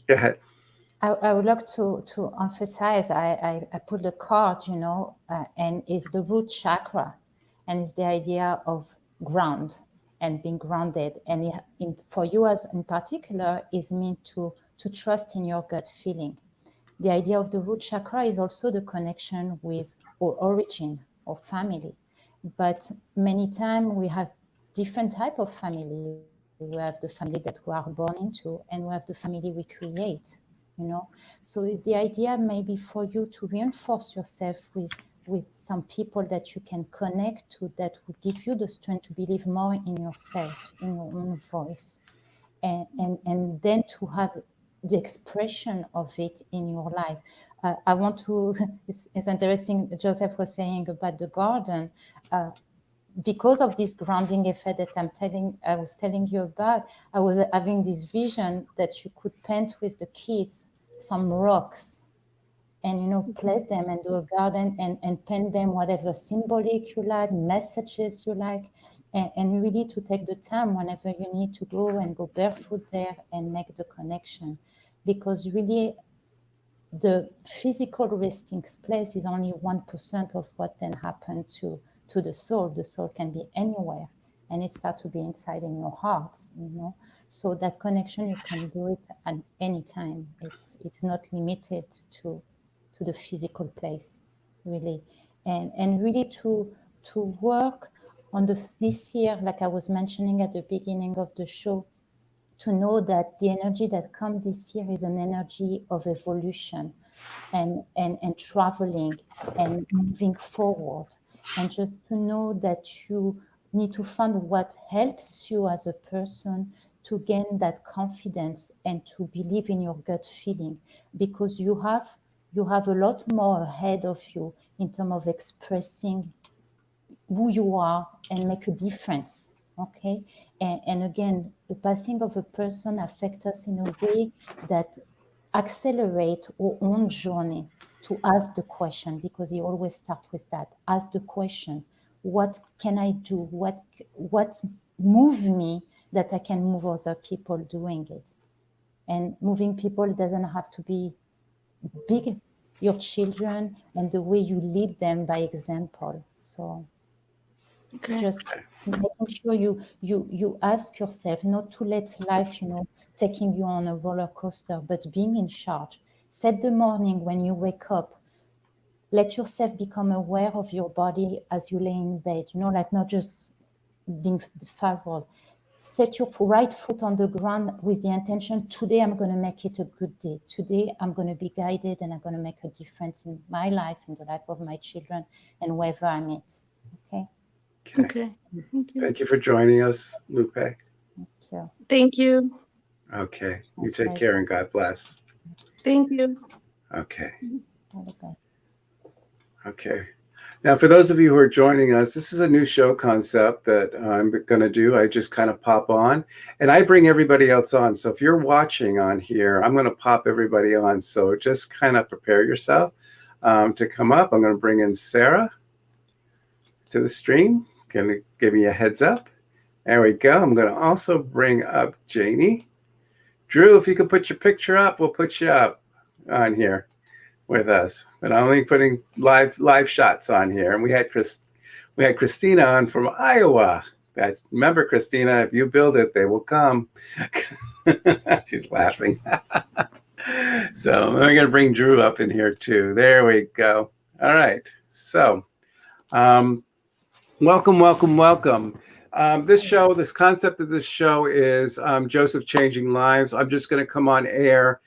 ahead. I would like to emphasize, I put the card, and it's the root chakra, and it's the idea of ground and being grounded. And for you as in particular, is meant to trust in your gut feeling. The idea of the root chakra is also the connection with our origin or family. But many times we have different type of family. We have the family that we are born into, and we have the family we create. So it's the idea maybe for you to reinforce yourself with some people that you can connect to, that will give you the strength to believe more in yourself, in your own voice, and then to have the expression of it in your life. I want to, it's interesting, Joseph was saying about the garden, because of this grounding effect that I was telling you about, I was having this vision that you could paint with the kids some rocks and, place them and do a garden and paint them whatever symbolic you like, messages you like, and really to take the time whenever you need to go and go barefoot there and make the connection. Because really the physical resting place is only 1% of what then happened to the soul. The soul can be anywhere, and it starts to be inside in your heart, So that connection, you can do it at any time. It's not limited to the physical place, really. And really to work on this year, like I was mentioning at the beginning of the show, to know that the energy that comes this year is an energy of evolution and traveling and moving forward. And just to know that you need to find what helps you as a person to gain that confidence and to believe in your gut feeling, because you have a lot more ahead of you in terms of expressing who you are and make a difference. Okay. And again, the passing of a person affects us in a way that accelerate our own journey to ask the question, because he always starts with that. Ask the question, what can I do? What move me that I can move other people doing it? And moving people doesn't have to be big your children and the way you lead them by example. So just making sure you ask yourself not to let life, taking you on a roller coaster, but being in charge. Set the morning when you wake up. Let yourself become aware of your body as you lay in bed, like not just being frazzled. Set your right foot on the ground with the intention, today I'm going to make it a good day. Today I'm going to be guided and I'm going to make a difference in my life, in the life of my children, and wherever I meet. Okay? Okay. Thank you. Thank you for joining us, Lupe. Thank you. Thank you. Okay. You take care and God bless. Thank you. Okay. Okay. Okay. Now, for those of you who are joining us, this is a new show concept that I'm going to do. I just kind of pop on and I bring everybody else on. So if you're watching on here, I'm going to pop everybody on. So just kind of prepare yourself to come up. I'm going to bring in Sarah to the stream. Going to give me a heads up. There we go. I'm going to also bring up Janie. Drew, if you could put your picture up, we'll put you up on here with us, but I'm only putting live shots on here. And we had Christina on from Iowa. Remember, Christina, if you build it, they will come. She's laughing. So I'm going to bring Drew up in here too. There we go. All right. So welcome. This concept of this show is Joseph Changing Lives. I'm just going to come on air.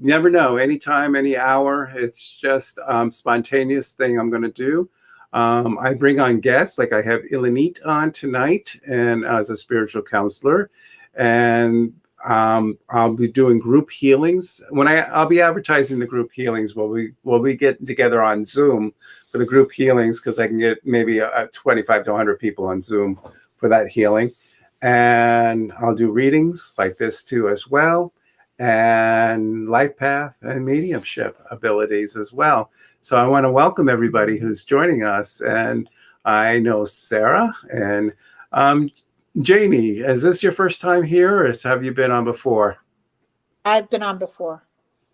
You never know, anytime, any hour. It's just spontaneous thing I'm going to do. I bring on guests, like I have Ilanit on tonight, and as a spiritual counselor, and I'll be doing group healings. I'll be advertising the group healings. We'll be getting together on Zoom for the group healings because I can get maybe 25 to 100 people on Zoom for that healing, and I'll do readings like this too as well, and Lifepath and mediumship abilities as well. So I want to welcome everybody who's joining us. And I know Sarah and Jamie, is this your first time here or have you been on before? I've been on before.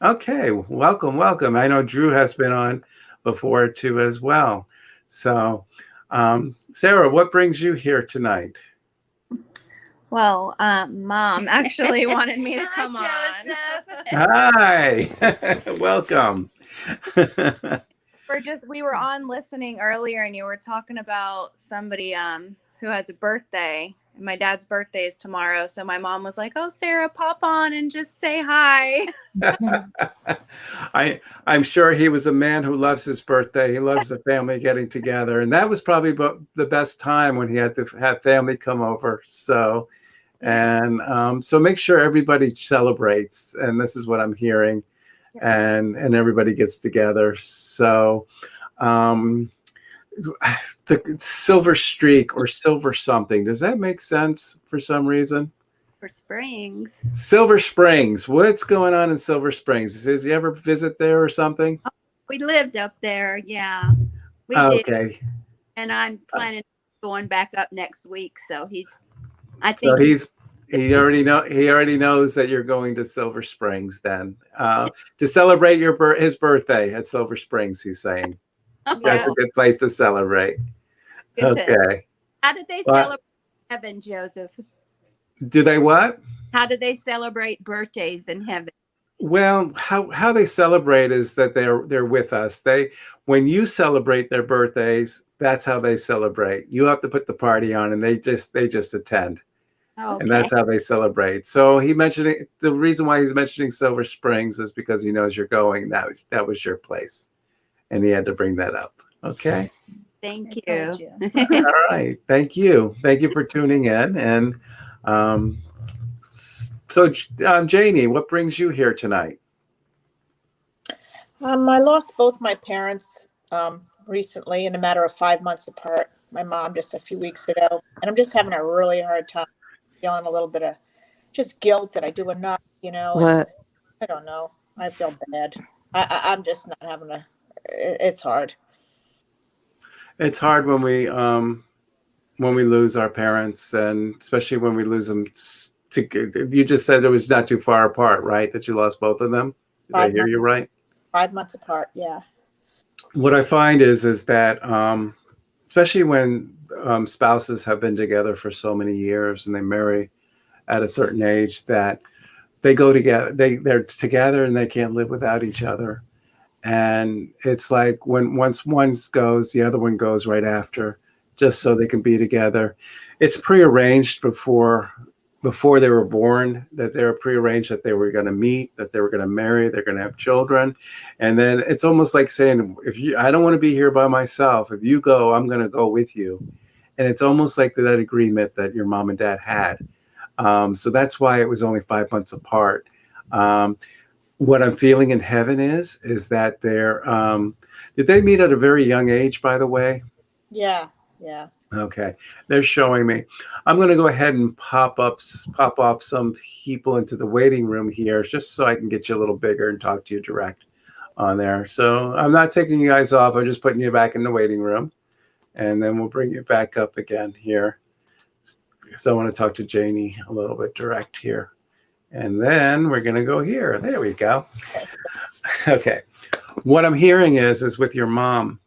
Okay, welcome. I know Drew has been on before too as well. So Sarah, what brings you here tonight? Well, Mom actually wanted me to come on. Hi, welcome. We were on listening earlier and you were talking about somebody who has a birthday. My dad's birthday is tomorrow. So my mom was like, oh, Sarah, pop on and just say hi. I'm sure he was a man who loves his birthday. He loves the family getting together. And that was probably the best time when he had to have family come over. So make sure everybody celebrates. And this is what I'm hearing. And everybody gets together. So the silver streak or silver something, does that make sense for some reason? For Springs. Silver Springs. What's going on in Silver Springs? Did you ever visit there or something? Oh, we lived up there. Yeah. We did. Okay. And I'm planning on going back up next week. So he already knows that you're going to Silver Springs then to celebrate his birthday at Silver Springs. He's saying that's a good place to celebrate. Good. Okay. How did they celebrate heaven, Joseph? Do they what? How do they celebrate birthdays in heaven? Well, how they celebrate is that they're with us. When you celebrate their birthdays, that's how they celebrate. You have to put the party on, and they just attend. Okay. And that's how they celebrate. So the reason why he's mentioning Silver Springs is because he knows you're going. That was your place, and he had to bring that up. Okay. Thank you. All right. Thank you for tuning in. And Janie, what brings you here tonight? I lost both my parents recently in a matter of 5 months apart. My mom just a few weeks ago, and I'm just having a really hard time. Feeling a little bit of just guilt that I do enough, What? I don't know. I feel bad. I'm just not having it's hard. It's hard when we lose our parents, and especially when we lose them. You just said it was not too far apart, right? That you lost both of them. Did I hear you right? 5 months apart. Yeah. What I find is that especially when spouses have been together for so many years and they marry at a certain age, that they go together, they're together and they can't live without each other. And it's like once one goes, the other one goes right after, just so they can be together. It's prearranged before they were born, that they were prearranged that they were going to meet, that they were going to marry, they're going to have children. And then it's almost like saying, I don't want to be here by myself. If you go, I'm going to go with you. And it's almost like that agreement that your mom and dad had. So that's why it was only 5 months apart. What I'm feeling in heaven is that they're, did they meet at a very young age, by the way? Yeah. Yeah. Okay. They're showing me. I'm going to go ahead and pop off some people into the waiting room here, just so I can get you a little bigger and talk to you direct on there. So I'm not taking you guys off. I'm just putting you back in the waiting room, and then we'll bring you back up again here. So I want to talk to Janie a little bit direct here. And then we're going to go here. There we go. Okay. What I'm hearing is with your mom.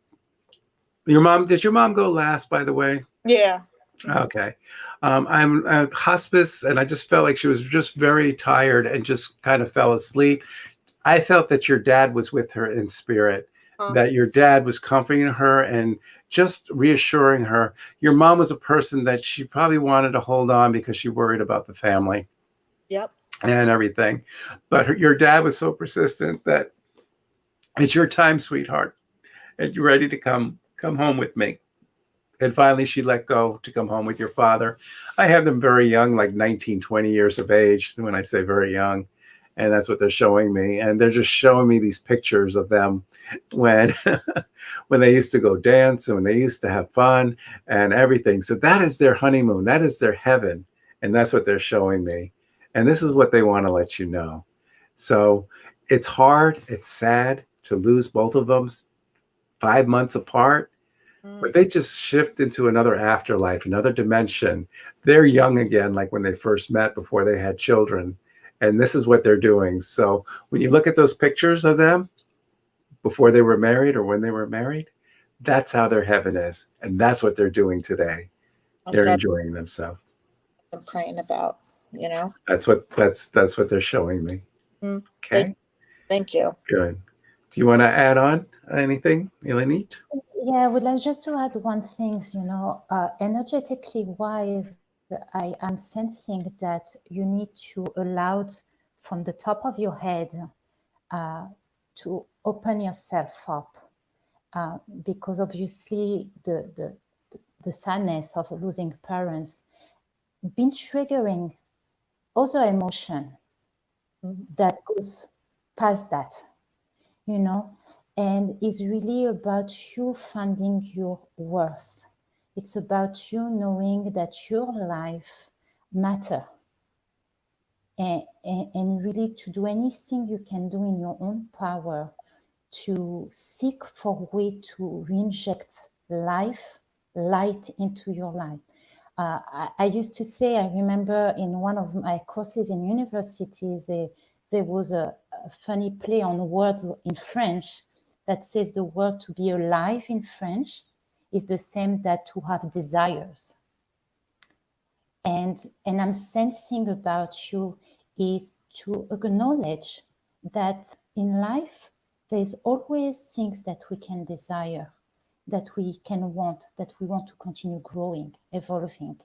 Did your mom go last, by the way? Yeah. Okay. I'm at hospice, and I just felt like she was just very tired and just kind of fell asleep. I felt that your dad was with her in spirit, that your dad was comforting her and just reassuring her. Your mom was a person that she probably wanted to hold on because she worried about the family. Yep. And everything. But your dad was so persistent that it's your time, sweetheart, and you're ready to come home with me. And finally, she let go to come home with your father. I have them very young, like 19, 20 years of age, when I say very young. And that's what they're showing me. And they're just showing me these pictures of them when when they used to go dance and when they used to have fun and everything. So that is their honeymoon. That is their heaven. And that's what they're showing me. And this is what they want to let you know. So it's hard. It's sad to lose both of them 5 months apart. But they just shift into another afterlife, another dimension. They're young again, like when they first met before they had children. And this is what they're doing. So when you look at those pictures of them before they were married or when they were married, that's how their heaven is. And that's what they're doing today. They're enjoying themselves. I'm praying about, That's what they're showing me. Okay. Thank you. Good. Do you want to add on anything, Elenit? Yeah, I would like just to add one thing, energetically wise, I am sensing that you need to allow from the top of your head to open yourself up, because obviously the sadness of losing parents been triggering other emotion that goes past that, and it's really about you finding your worth. It's about you knowing that your life matters, and really to do anything you can do in your own power to seek for a way to reinject light into your life. I used to say, I remember in one of my courses in universities, there was a funny play on words in French that says the word to be alive in French is the same that to have desires. And I'm sensing about you is to acknowledge that in life, there's always things that we can desire, that we can want, that we want to continue growing, evolving.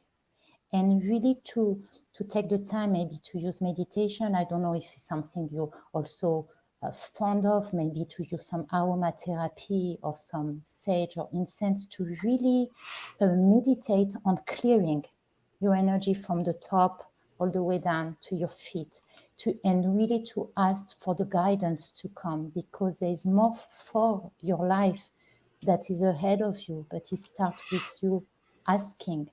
And really to take the time maybe to use meditation. I don't know if it's something you're also fond of, maybe to use some aromatherapy or some sage or incense to really meditate on clearing your energy from the top all the way down to your feet, and really to ask for the guidance to come, because there's more for your life that is ahead of you, but it starts with you asking,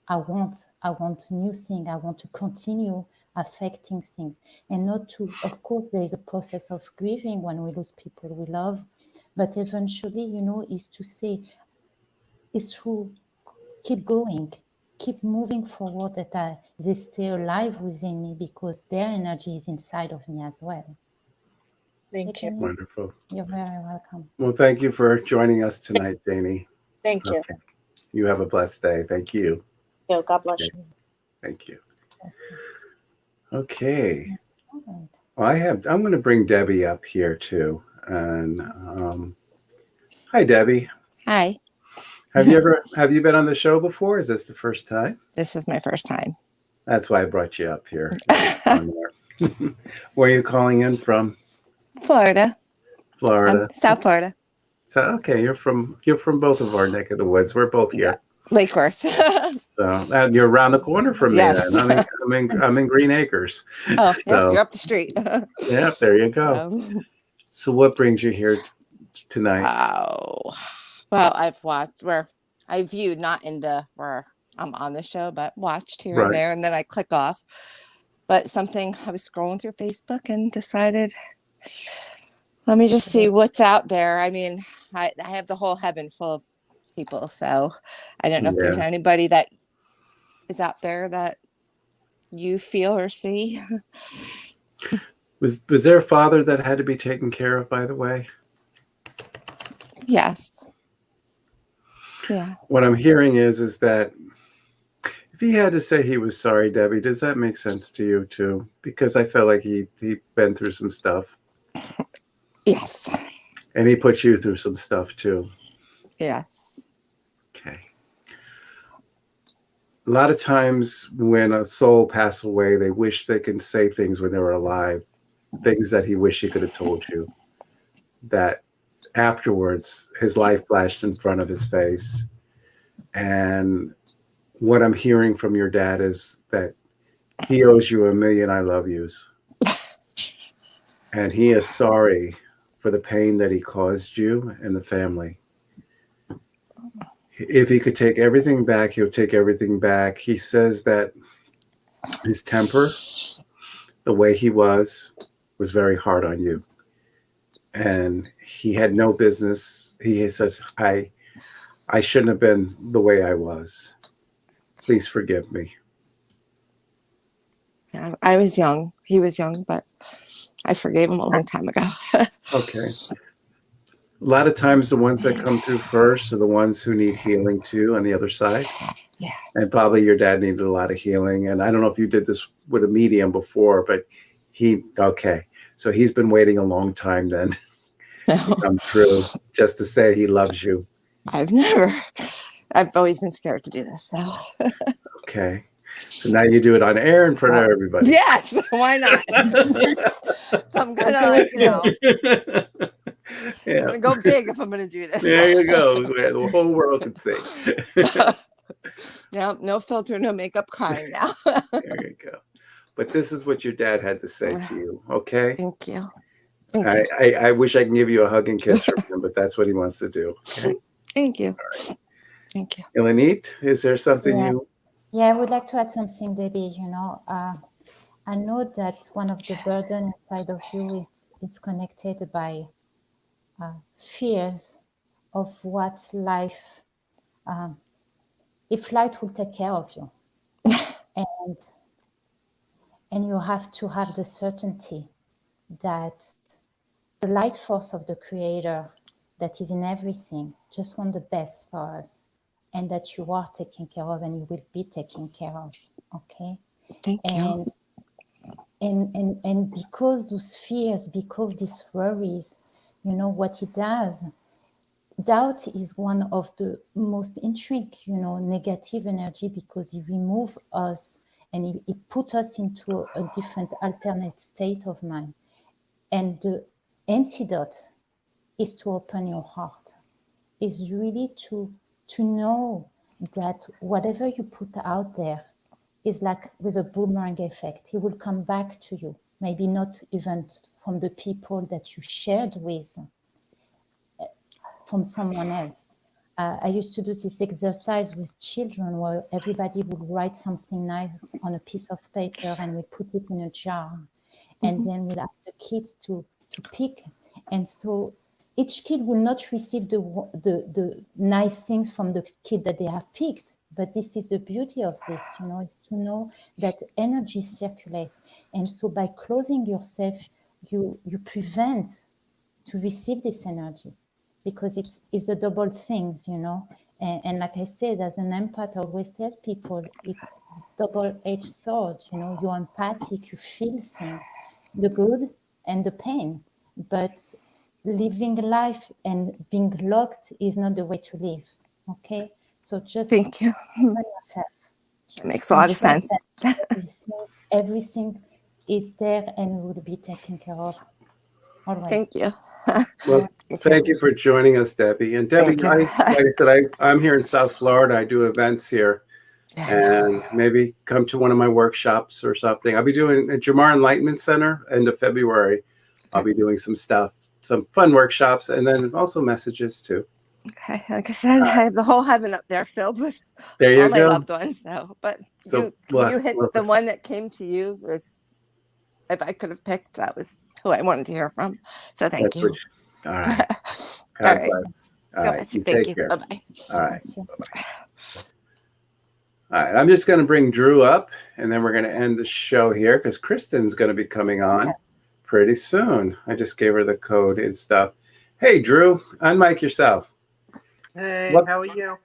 I want new things. I want to continue affecting things, and not to, of course, there is a process of grieving when we lose people we love, but eventually, is to say, it's to keep going, keep moving forward, that they stay alive within me because their energy is inside of me as well. Thank you. Wonderful. You're very welcome. Well, thank you for joining us tonight, Janie. Thank you. Okay. You have a blessed day. Thank you. Yo, God bless you. Thank you. Okay. All right. Well, I'm going to bring Debbie up here too. And hi, Debbie. Hi. Have you been on the show before? Is this the first time? This is my first time. That's why I brought you up here. Where are you calling in from? Florida. Florida. South Florida. So okay, you're from both of our neck of the woods. We're both here. Lake Worth. So you're around the corner from me. Yes. Then. I'm in Green Acres. Oh, so, you're up the street. Yeah, there you go. So what brings you here tonight? Oh, well, I've watched I viewed, not into where I'm on the show, but watched here and there, and then I click off. But I was scrolling through Facebook and decided, let me just see what's out there. I mean, I have the whole heaven full of people, so I don't know if there's anybody that is out there that you feel or see. Was there a father that had to be taken care of, by the way? Yes. Yeah. What I'm hearing is that if he had to say he was sorry, Debbie, does that make sense to you too? Because I felt like he'd been through some stuff. Yes. And he put you through some stuff too. Yes. Okay. A lot of times when a soul passes away, they wish they can say things when they were alive, things that he wished he could have told you, that afterwards his life flashed in front of his face. And what I'm hearing from your dad is that he owes you a million I love yous. And he is sorry for the pain that he caused you and the family. If he could take everything back, he'll take everything back. He says that his temper, the way he was very hard on you. And he had no business. He says, I shouldn't have been the way I was. Please forgive me. Yeah, I was young. He was young, but I forgave him a long time ago. Okay. A lot of times the ones that come through first are the ones who need healing too on the other side. Yeah. And probably your dad needed a lot of healing. And I don't know if you did this with a medium before, but so he's been waiting a long time then to come through just to say he loves you. I've always been scared to do this. So. Okay. So now you do it on air in front of everybody. Yes. Why not? I'm gonna, I'm gonna go big if I'm gonna do this. There you go. The whole world can see. No filter, no makeup, crying now. There you go. But this is what your dad had to say to you. Okay. Thank you. I wish I can give you a hug and kiss from him, but that's what he wants to do. Okay? Thank you. All right. Thank you. Elenit, is there something you? Yeah, I would like to add something, Debbie. I know that one of the burden inside of you is connected by fears of what life, if life will take care of you. And you have to have the certainty that the light force of the Creator that is in everything just wants the best for us, and that you are taken care of and you will be taken care of. Okay. Thank you. And because those fears, because these worries, what it does, doubt is one of the most negative energy, because it removes us and it puts us into a different alternate state of mind. And the antidote is to open your heart, is really to know that whatever you put out there is like with a boomerang effect. It will come back to you. Maybe not even from the people that you shared with, from someone else. I used to do this exercise with children where everybody would write something nice on a piece of paper and we put it in a jar. And then we'll ask the kids to pick. And so each kid will not receive the nice things from the kid that they have picked. But this is the beauty of this, is to know that energy circulates. And so by closing yourself, you prevent to receive this energy, because it's a double things, you know. And like I said, as an empath, I always tell people it's double-edged sword. You know, you're empathic, you feel things, the good and the pain. But living life and being locked is not the way to live. Okay, so just thank you. open yourself. That makes a lot of sense. Everything is there and will be taken care of. All right. Thank you. Well, thank you for joining us, Debbie. And Debbie, like I said, I'm here in South Florida. I do events here, and maybe come to one of my workshops or something. I'll be doing at Jamar Enlightenment Center end of February. I'll be doing some stuff, some fun workshops, and then also messages too. Okay, like I said, I have the whole heaven up there filled with there you all my go. loved ones. So, but you hit the one that came to you was, if I could have picked, that was who I wanted to hear from. So thank you. All right. All right. Bless. All right. Bless you. Take Thank you. care. Bye-bye. All right. Bye-bye. All right. I'm just going to bring Drew up, and then we're going to end the show here because Kristen's going to be coming on pretty soon. I just gave her the code and stuff. Hey, Drew, unmic yourself. Hey, how are you?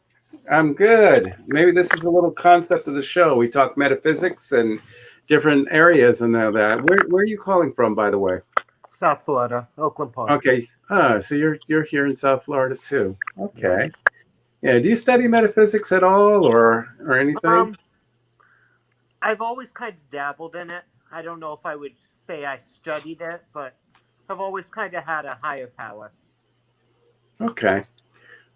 I'm good. Maybe this is a little concept of the show. We talk metaphysics and different areas and all that. Where are you calling from, by the way? South Florida, Oakland Park. Okay. So you're here in South Florida too. Okay. Yeah. Do you study metaphysics at all, or anything? I've always kind of dabbled in it. I don't know if I would say I studied it, but I've always kind of had a higher power. Okay.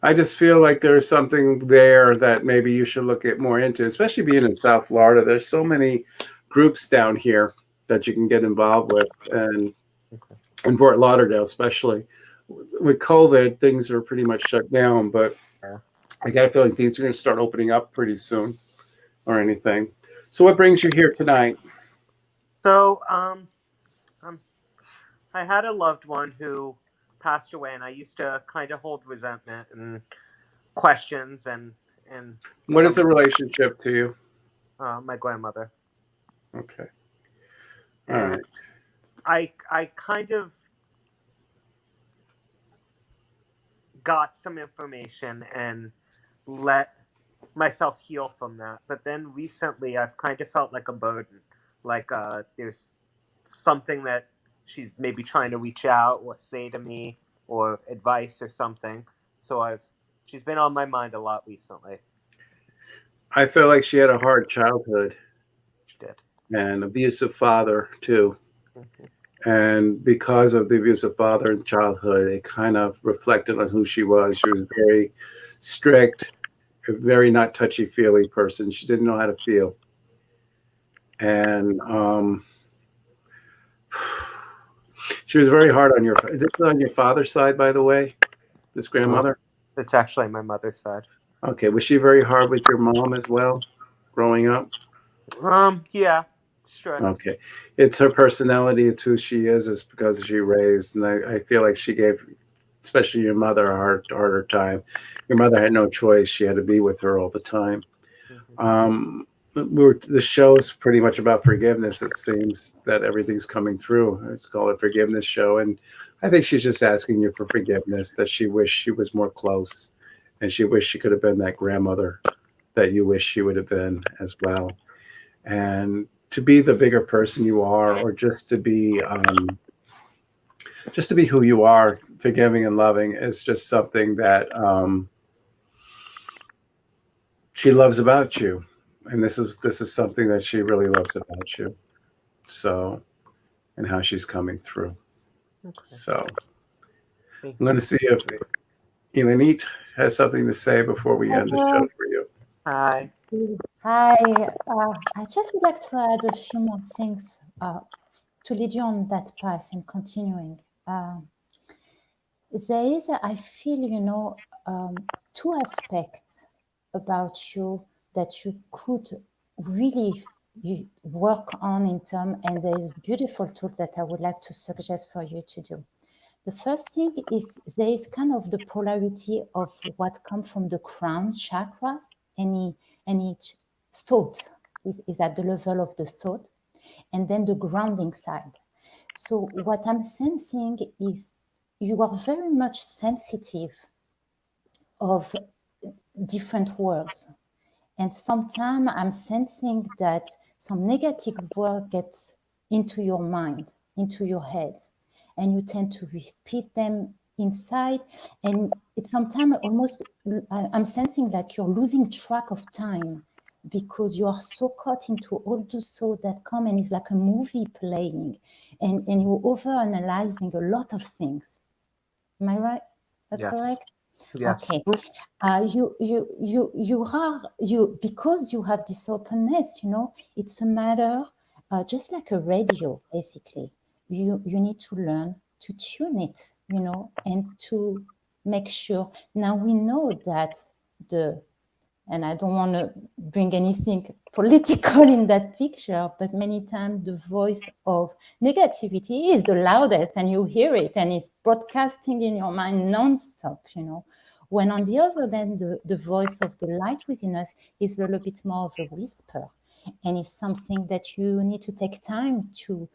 I just feel like there's something there that maybe you should look at more into, especially being in South Florida. There's so many groups down here that you can get involved with, and in Fort Lauderdale, especially with COVID, things are pretty much shut down. But I got a feeling things are going to start opening up pretty soon, or anything. So, what brings you here tonight? So, I had a loved one who passed away, and I used to kind of hold resentment and questions and. What is the relationship to you? My grandmother. Okay. All right. I kind of got some information and let myself heal from that. But then recently I've kind of felt like a burden. Like there's something that she's maybe trying to reach out or say to me or advice or something. So she's been on my mind a lot recently. I feel like she had a hard childhood. She did. And abusive father too. And because of the abusive father in childhood, it kind of reflected on who she was. She was very strict, a very not touchy-feely person. She didn't know how to feel. And she was very hard on is this on your father's side, by the way, this grandmother? It's actually my mother's side. Okay. Was she very hard with your mom as well, growing up? Yeah. Sure. Okay. It's her personality. It's who she is. It's because she raised. And I feel like she gave, especially your mother, a harder time. Your mother had no choice. She had to be with her all the time. The show is pretty much about forgiveness. It seems that everything's coming through. It's called a forgiveness show. And I think she's just asking you for forgiveness, that she wished she was more close. And she wished she could have been that grandmother that you wish she would have been as well. And to be the bigger person you are, or just to be who you are, forgiving and loving, is just something that she loves about you, and this is something that she really loves about you. So, and how she's coming through. Okay. So, I'm going to see if Elenit has something to say before we end the show for you. Hi. Hi. I just would like to add a few more things to lead you on that path and continuing. There is, I feel, two aspects about you that you could really work on in terms, and there is beautiful tools that I would like to suggest for you to do. The first thing is there is kind of the polarity of what comes from the crown chakra. Any thought is at the level of the thought, and then the grounding side. So what I'm sensing is you are very much sensitive of different words. And sometimes I'm sensing that some negative word gets into your mind, into your head, and you tend to repeat them inside. And it's sometimes almost, I'm sensing like you're losing track of time because you are so caught into all those thoughts that come, and it's like a movie playing, and you're over-analyzing a lot of things. Am I right? That's Yes. correct? Yes. Okay. You because you have this openness, it's a matter, just like a radio, basically. You need to learn to tune it, and to make sure. Now we know that and I don't want to bring anything political in that picture, but many times the voice of negativity is the loudest, and you hear it, and it's broadcasting in your mind nonstop, When on the other hand, the voice of the light within us is a little bit more of a whisper, and it's something that you need to take time to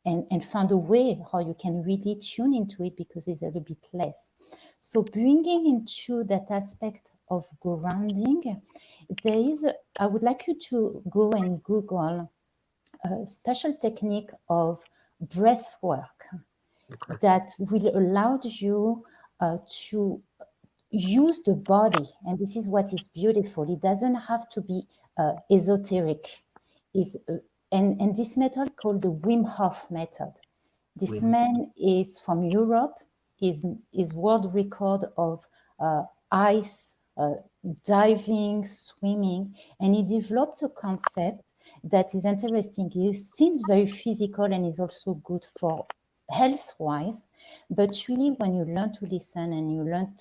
and find a way how you can really tune into it, because it's a little bit less. So bringing into that aspect of grounding, I would like you to go and Google a special technique of breath work that will allow you to use the body. And this is what is beautiful. It doesn't have to be esoteric. And this method called the Wim Hof method. This man is from Europe, is world record of ice, diving, swimming, and he developed a concept that is interesting. It seems very physical and is also good for health-wise, but really when you learn to listen and you learn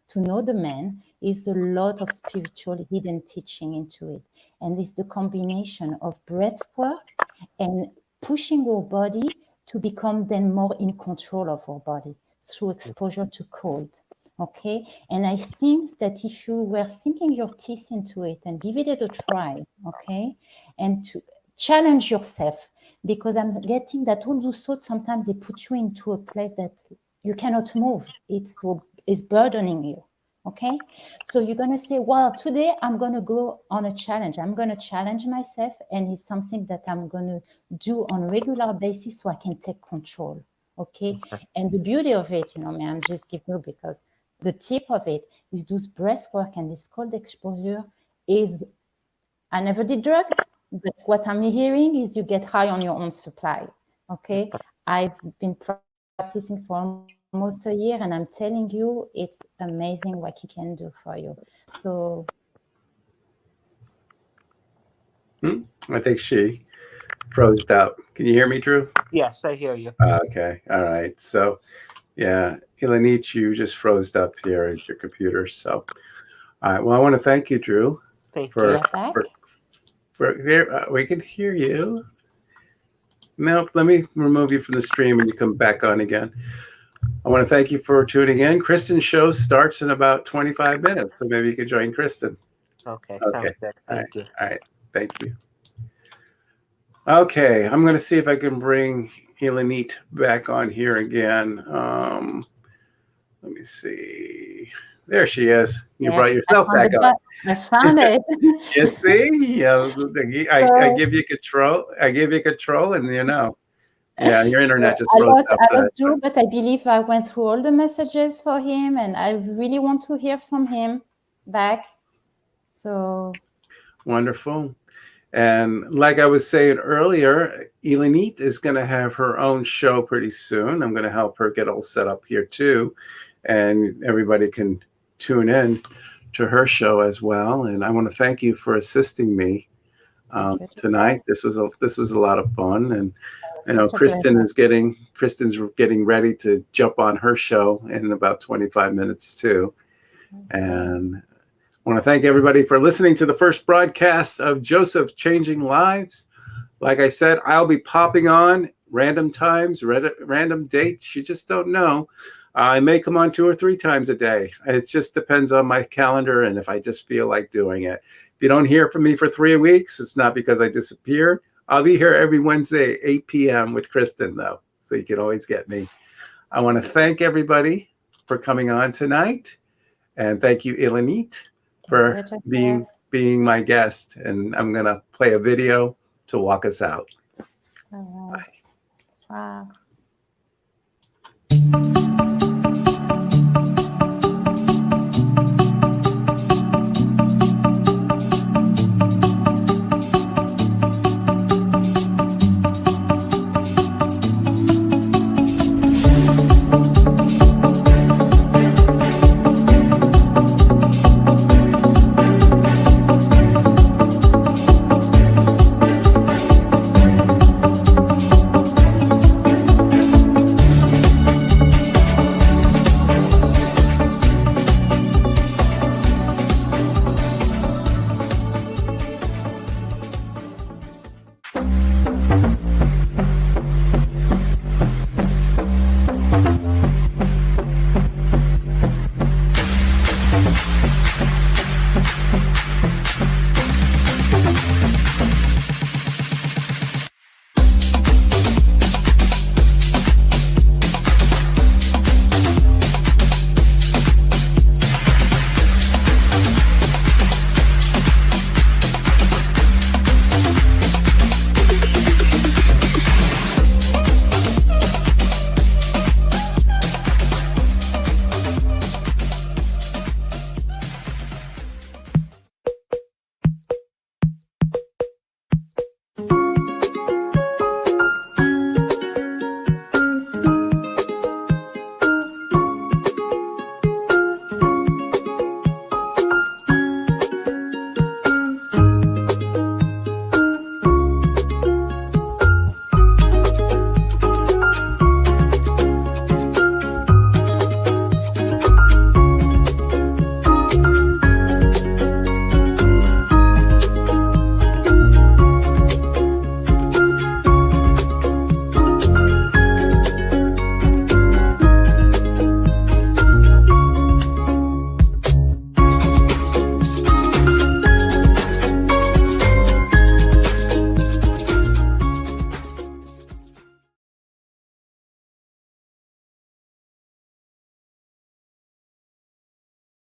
to know the man, is a lot of spiritual hidden teaching into it. And it's the combination of breath work and pushing our body to become then more in control of our body through exposure to cold. Okay, and I think that if you were sinking your teeth into it and give it a try, okay, and to challenge yourself, because I'm getting that all those thoughts, sometimes they put you into a place that you cannot move. It's burdening you. Okay, so you're going to say, well, today I'm going to go on a challenge. I'm going to challenge myself, and it's something that I'm going to do on a regular basis so I can take control. Okay, and the beauty of it, may I'm just giving you, because the tip of it is those breath work and this cold exposure is, I never did drug, but what I'm hearing is you get high on your own supply. Okay, I've been practicing for almost a year, and I'm telling you, it's amazing what he can do for you. So I think she froze out. Can you hear me, Drew? Yes, I hear you. Okay. All right. So, yeah, Ilanit, you just froze up here at your computer. So, all right. Well, I want to thank you, Drew. Thank you. back. We can hear you. No, let me remove you from the stream and you come back on again. I want to thank you for tuning in. Kristen's show starts in about 25 minutes, so maybe you could join Kristen. Okay. Sounds good. Thank you. All right. Thank you. Okay, I'm going to see if I can bring Ilanit back on here again. Let me see. There she is. You brought yourself back on. I found it. You see? Yeah, I give you control. I give you control, and yeah, your internet just froze up. I lost Drew, but I believe I went through all the messages for him, and I really want to hear from him back. So wonderful. And like I was saying earlier, Ilanit is going to have her own show pretty soon. I'm going to help her get all set up here too, and everybody can tune in to her show as well. And I want to thank you for assisting me tonight. This was a lot of fun, and I know Kristen's getting ready to jump on her show in about 25 minutes too. And I want to thank everybody for listening to the first broadcast of Joseph Changing Lives. Like I said, I'll be popping on random times, random dates. You just don't know. I may come on 2 or 3 times a day. It just depends on my calendar and if I just feel like doing it. If you don't hear from me for 3 weeks, it's not because I disappeared. I'll be here every Wednesday, 8 p.m. with Kristen, though. so you can always get me. I want to thank everybody for coming on tonight. And thank you, Ilanit, for being my guest. And I'm going to play a video to walk us out. All right. Bye.